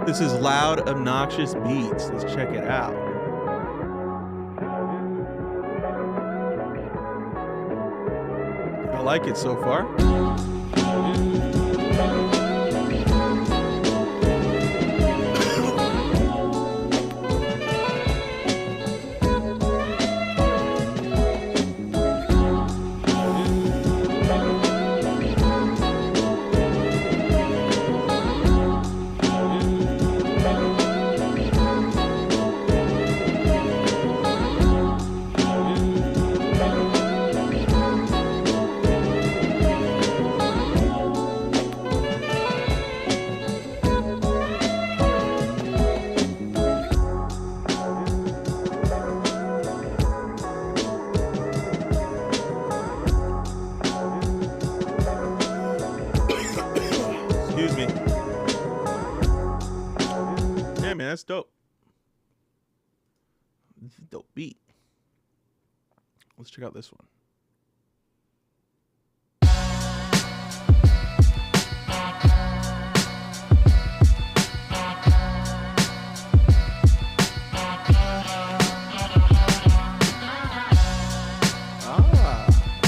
This is loud, obnoxious beats. Let's check it out. I like it so far. Excuse me. Yeah, man, that's dope. This is a dope beat. Let's check out this one.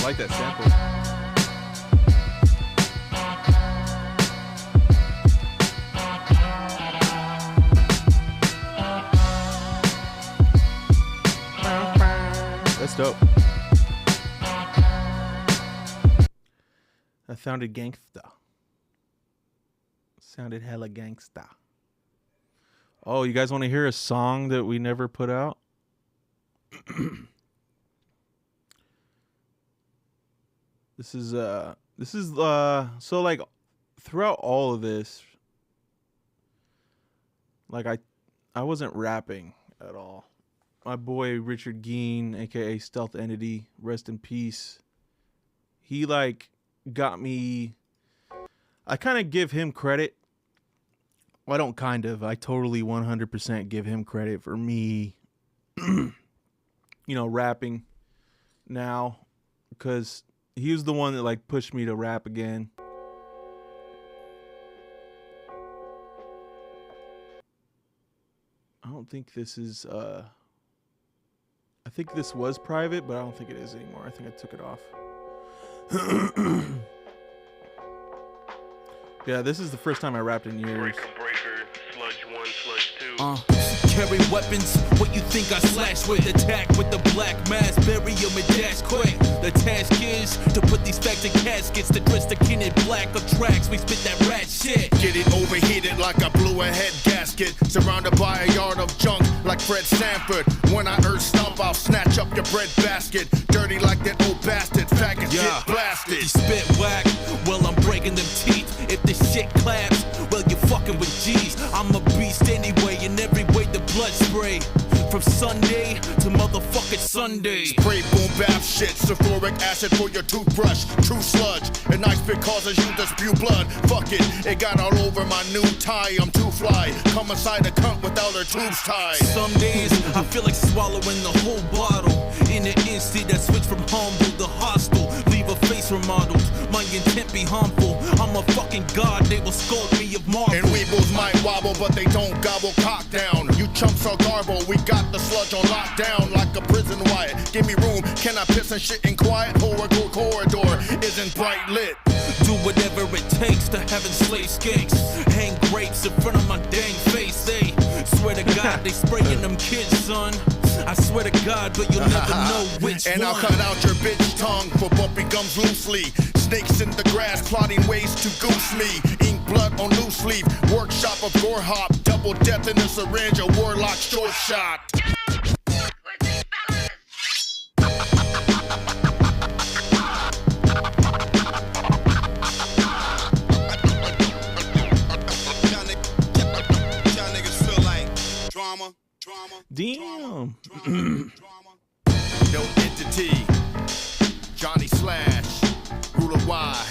like that sample. That's dope. That sounded gangsta. Sounded hella gangsta. Oh, you guys want to hear a song that we never put out? This is so like throughout all of this, like I wasn't rapping at all. My boy Richard Geen, aka Stealth Entity, rest in peace. He like got me. I kind of give him credit. Well, I don't kind of. I totally 100% give him credit for me, rapping now, because he was the one that like pushed me to rap again. I don't think this is I think this was private, but I don't think it is anymore. I think I took it off. Yeah, this is the first time I rapped in years. Breaker, sludge 1, sludge 2. Carry weapons, what you think I slash with? Attack with the black mass, bury him and dash quick. The task is to put these facts in caskets, to dress the kin in black of tracks, we spit that rat shit. Get it overheated like a blew a head gasket. Surrounded by a yard of junk like Fred Sanford. When I earth stomp, I'll snatch up your bread basket. Dirty like that old bastard, faggots get blasted. You spit whack, well I'm breaking them teeth. If the shit claps, well you fucking with G's. I'm a beast anyway, in every way the blood spray. From Sunday to motherfucking Sunday. Spray boom bath shit, sulfuric acid for your toothbrush. True sludge, and I spit causes you to spew blood. Fuck it, it got all over my new tie. I'm too fly, come inside a cunt without her tubes tied. Some days I feel like swallowing the whole bottle. In an instant I switch from humble to hostile. Leave a face remodeled, my intent be harmful. I'm a fucking god, they will sculpt me of marble. And weebles might wobble, but they don't gobble cock down. You chumps are garble, we got the sludge on lockdown like a prison wire. Give me room, can I piss and shit in quiet? Horrible corridor isn't bright lit. Do whatever it takes to have enslaved skanks. Hang grapes in front of my dang face, they swear to God they spraying them kids, son. I swear to God, but you'll never know which and one. I'll cut out your bitch tongue for bumping gums loosely. Snakes in the grass plotting ways to goose me. Ink blood on loose leaf, workshop of gore hop. Double death in a syringe, a warlock short shot. Damn. No entity. Johnny Slash. Ruler Y.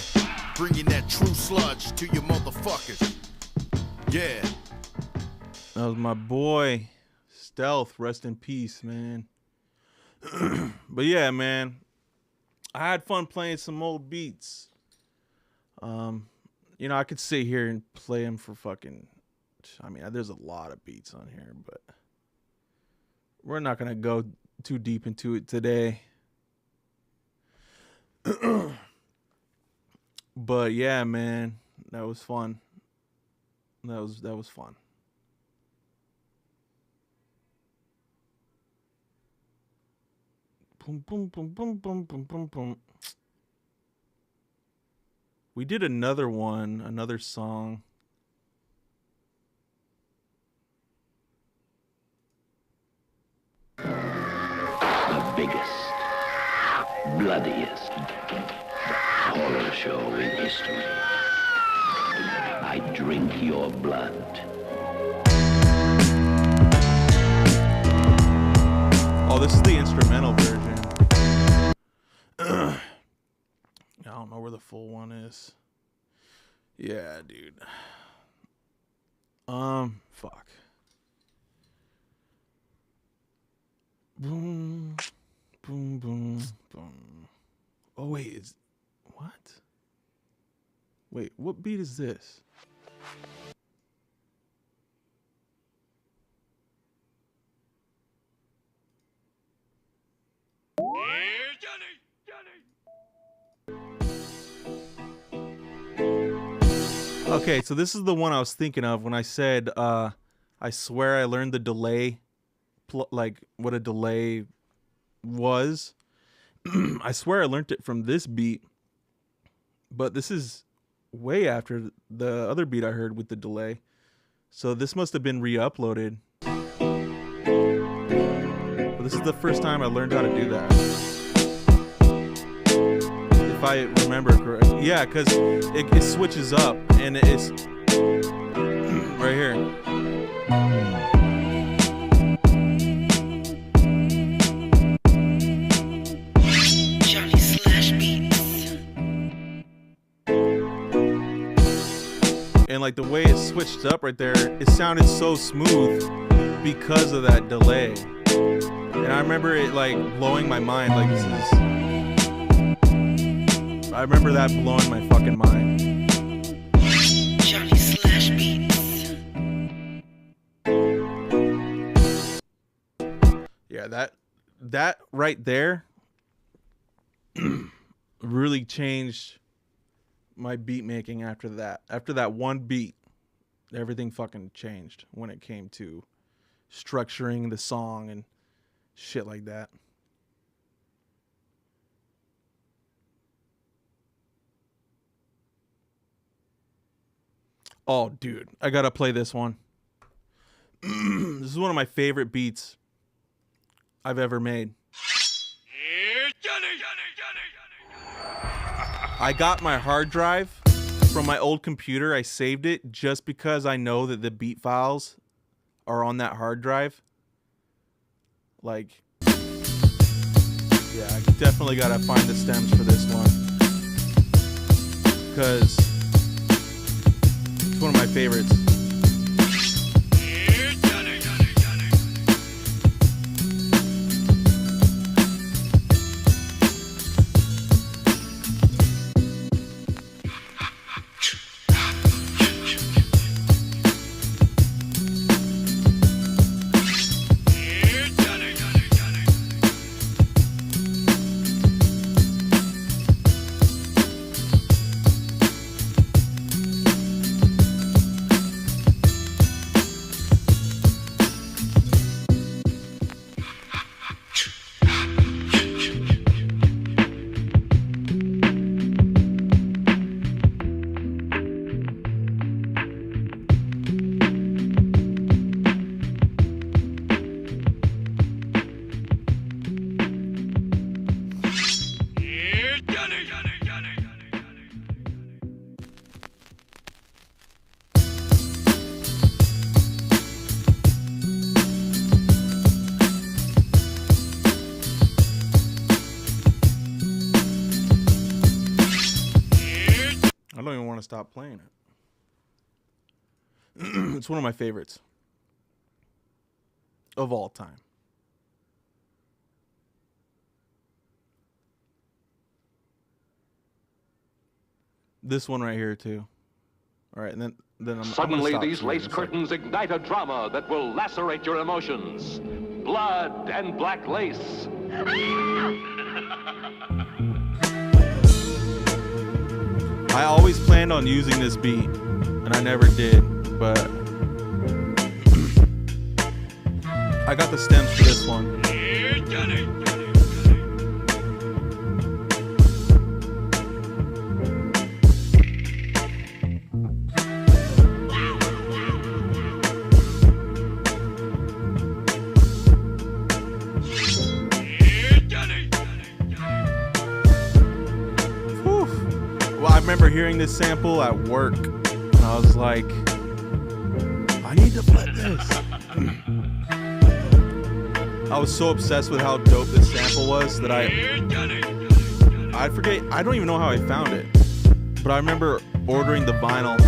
Bringing that true sludge to your motherfuckers. Yeah. That was my boy Stealth. Rest in peace, man. But yeah, man. I had fun playing some old beats. I could sit here and play them for fucking... I mean, there's a lot of beats on here, but... we're not going to go too deep into it today. But yeah, man, that was fun. That was fun. Boom, boom, boom, boom, boom, boom, boom, boom. We did another song. The biggest, bloodiest horror show in history. I drink your blood. Oh, this is the instrumental version. I don't know where the full one is. Yeah, dude. Fuck. Boom, boom, boom, boom. Oh, wait, what? Wait, what beat is this? Here's Johnny! Okay, so this is the one I was thinking of when I said, I swear I learned the delay, like what a delay was. I swear I learned it from this beat, but this is way after the other beat I heard with the delay. So this must have been re-uploaded. But this is the first time I learned how to do that. If I remember correctly. Yeah, because it switches up and it's right here. And like the way it switched up right there, it sounded so smooth because of that delay. And I remember it like blowing my mind. Like I remember that blowing my fucking mind. Yeah, that right there really changed my beat making after that. After that one beat, everything fucking changed when it came to structuring the song and shit like that. Oh, dude, I gotta play this one. This is one of my favorite beats I've ever made. I got my hard drive from my old computer. I saved it just because I know that the beat files are on that hard drive. Like, yeah, I definitely gotta find the stems for this one, because it's one of my favorites. I don't even want to stop playing it. It's one of my favorites of all time. This one right here too. All right, and then Suddenly, these lace curtains ignite a drama that will lacerate your emotions. Blood and black lace. I always planned on using this beat, and I never did, but I got the stems for this one. I remember hearing this sample at work, and I was like, I need to flip this. I was so obsessed with how dope this sample was that I forget, I don't even know how I found it, but I remember ordering the vinyl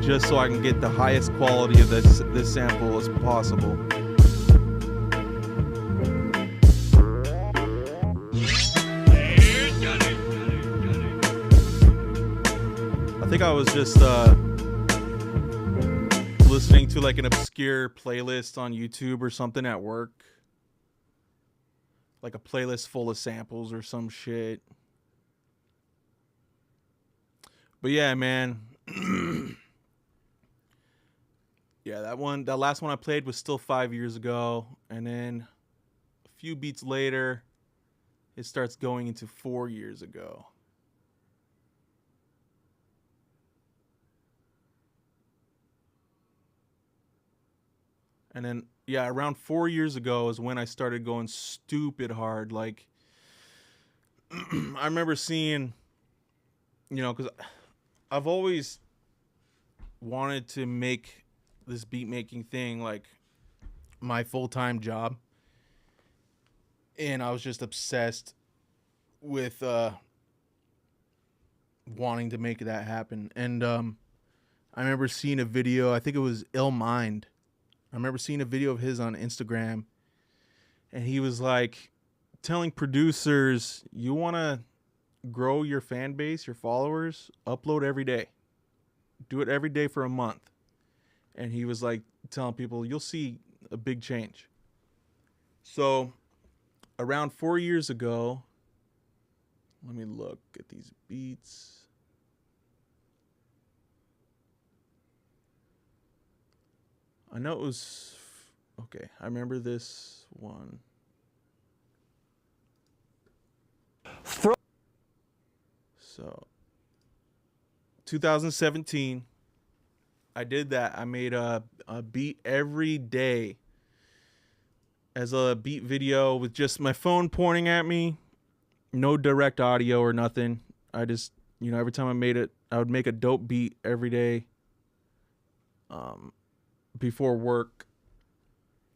just so I can get the highest quality of this sample as possible. I think I was just listening to like an obscure playlist on YouTube or something at work. Like a playlist full of samples or some shit. But yeah, man. Yeah, that last one I played was still 5 years ago. And then a few beats later, it starts going into 4 years ago. And then, yeah, around 4 years ago is when I started going stupid hard. Like, I remember seeing, because I've always wanted to make this beat making thing like my full-time job. And I was just obsessed with wanting to make that happen. And I remember seeing a video, I think it was Ill Mind. I remember seeing a video of his on Instagram, and he was like telling producers, you want to grow your fan base, your followers, upload every day. Do it every day for a month. And he was like telling people, you'll see a big change. So around 4 years ago, let me look at these beats. I know it was, okay, I remember this one. So, 2017, I did that. I made a beat every day as a beat video with just my phone pointing at me. No direct audio or nothing. I just, every time I made it, I would make a dope beat every day. Before work.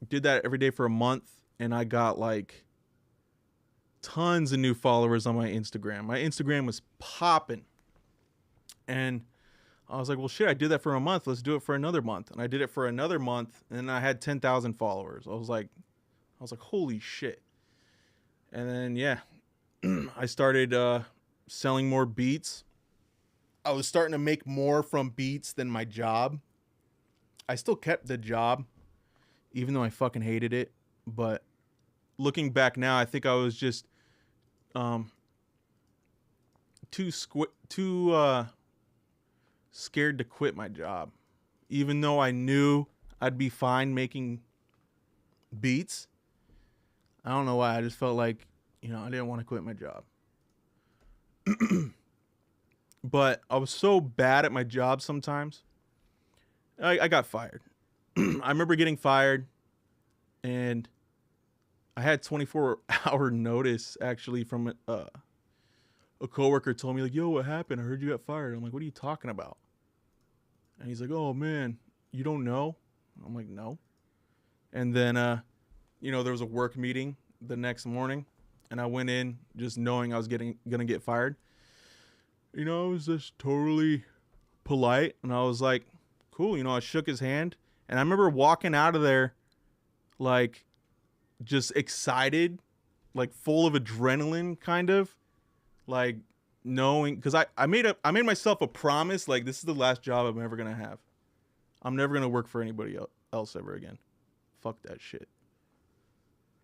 Did that every day for a month, and I got like tons of new followers on my Instagram. My Instagram was popping. And I was like, well, shit, I did that for a month. Let's do it for another month. And I did it for another month, and then I had 10,000 followers. I was like, holy shit. And then, yeah, I started selling more beats. I was starting to make more from beats than my job. I still kept the job, even though I fucking hated it. But looking back now, I think I was just too scared to quit my job. Even though I knew I'd be fine making beats, I don't know why. I just felt like, I didn't want to quit my job. But I was so bad at my job sometimes. I got fired. I remember getting fired, and I had 24-hour notice, actually, from a coworker told me, like, yo, what happened? I heard you got fired. I'm like, what are you talking about? And he's like, oh, man, you don't know? I'm like, no. And then, there was a work meeting the next morning, and I went in just knowing I was going to get fired. I was just totally polite, and I was like, cool. I shook his hand, and I remember walking out of there, like, just excited, like, full of adrenaline, kind of, like, knowing, because I made myself a promise, like, this is the last job I'm ever gonna have. I'm never gonna work for anybody else ever again. Fuck that shit.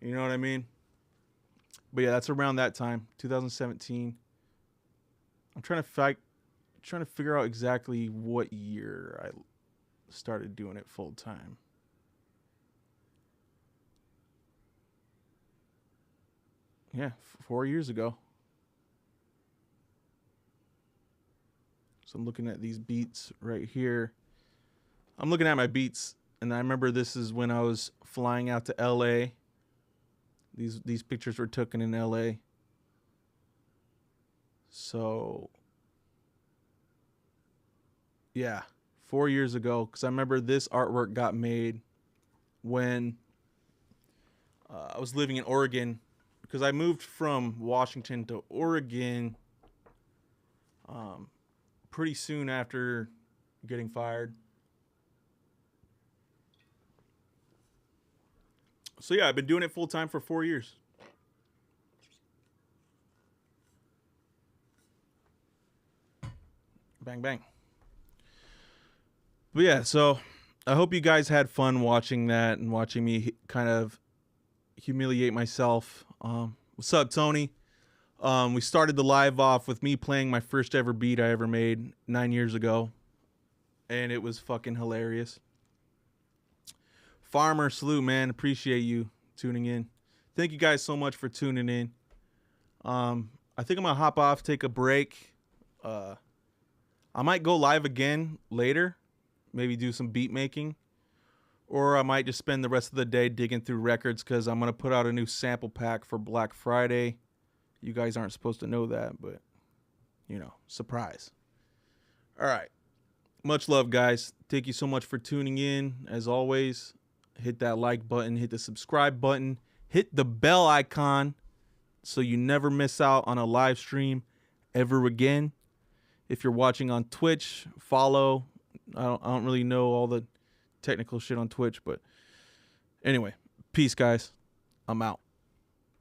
You know what I mean? But yeah, that's around that time, 2017. I'm trying to figure out exactly what year I started doing it full time. Yeah, 4 years ago. So I'm looking at these beats right here. I'm looking at my beats, and I remember this is when I was flying out to LA. These pictures were taken in LA. So yeah, 4 years ago, because I remember this artwork got made when I was living in Oregon, because I moved from Washington to Oregon pretty soon after getting fired. So yeah, I've been doing it full time for 4 years. Bang, bang. But yeah, so I hope you guys had fun watching that and watching me kind of humiliate myself. What's up, Tony? We started the live off with me playing my first ever beat I ever made 9 years ago. And it was fucking hilarious. Farmer, salute, man. Appreciate you tuning in. Thank you guys so much for tuning in. I think I'm going to hop off, take a break. I might go live again later. Maybe do some beat making. Or I might just spend the rest of the day digging through records because I'm going to put out a new sample pack for Black Friday. You guys aren't supposed to know that, but, you know, surprise. All right. Much love, guys. Thank you so much for tuning in. As always, hit that like button, hit the subscribe button, hit the bell icon so you never miss out on a live stream ever again. If you're watching on Twitch, follow. I don't really know all the technical shit on Twitch, but anyway, peace, guys. I'm out.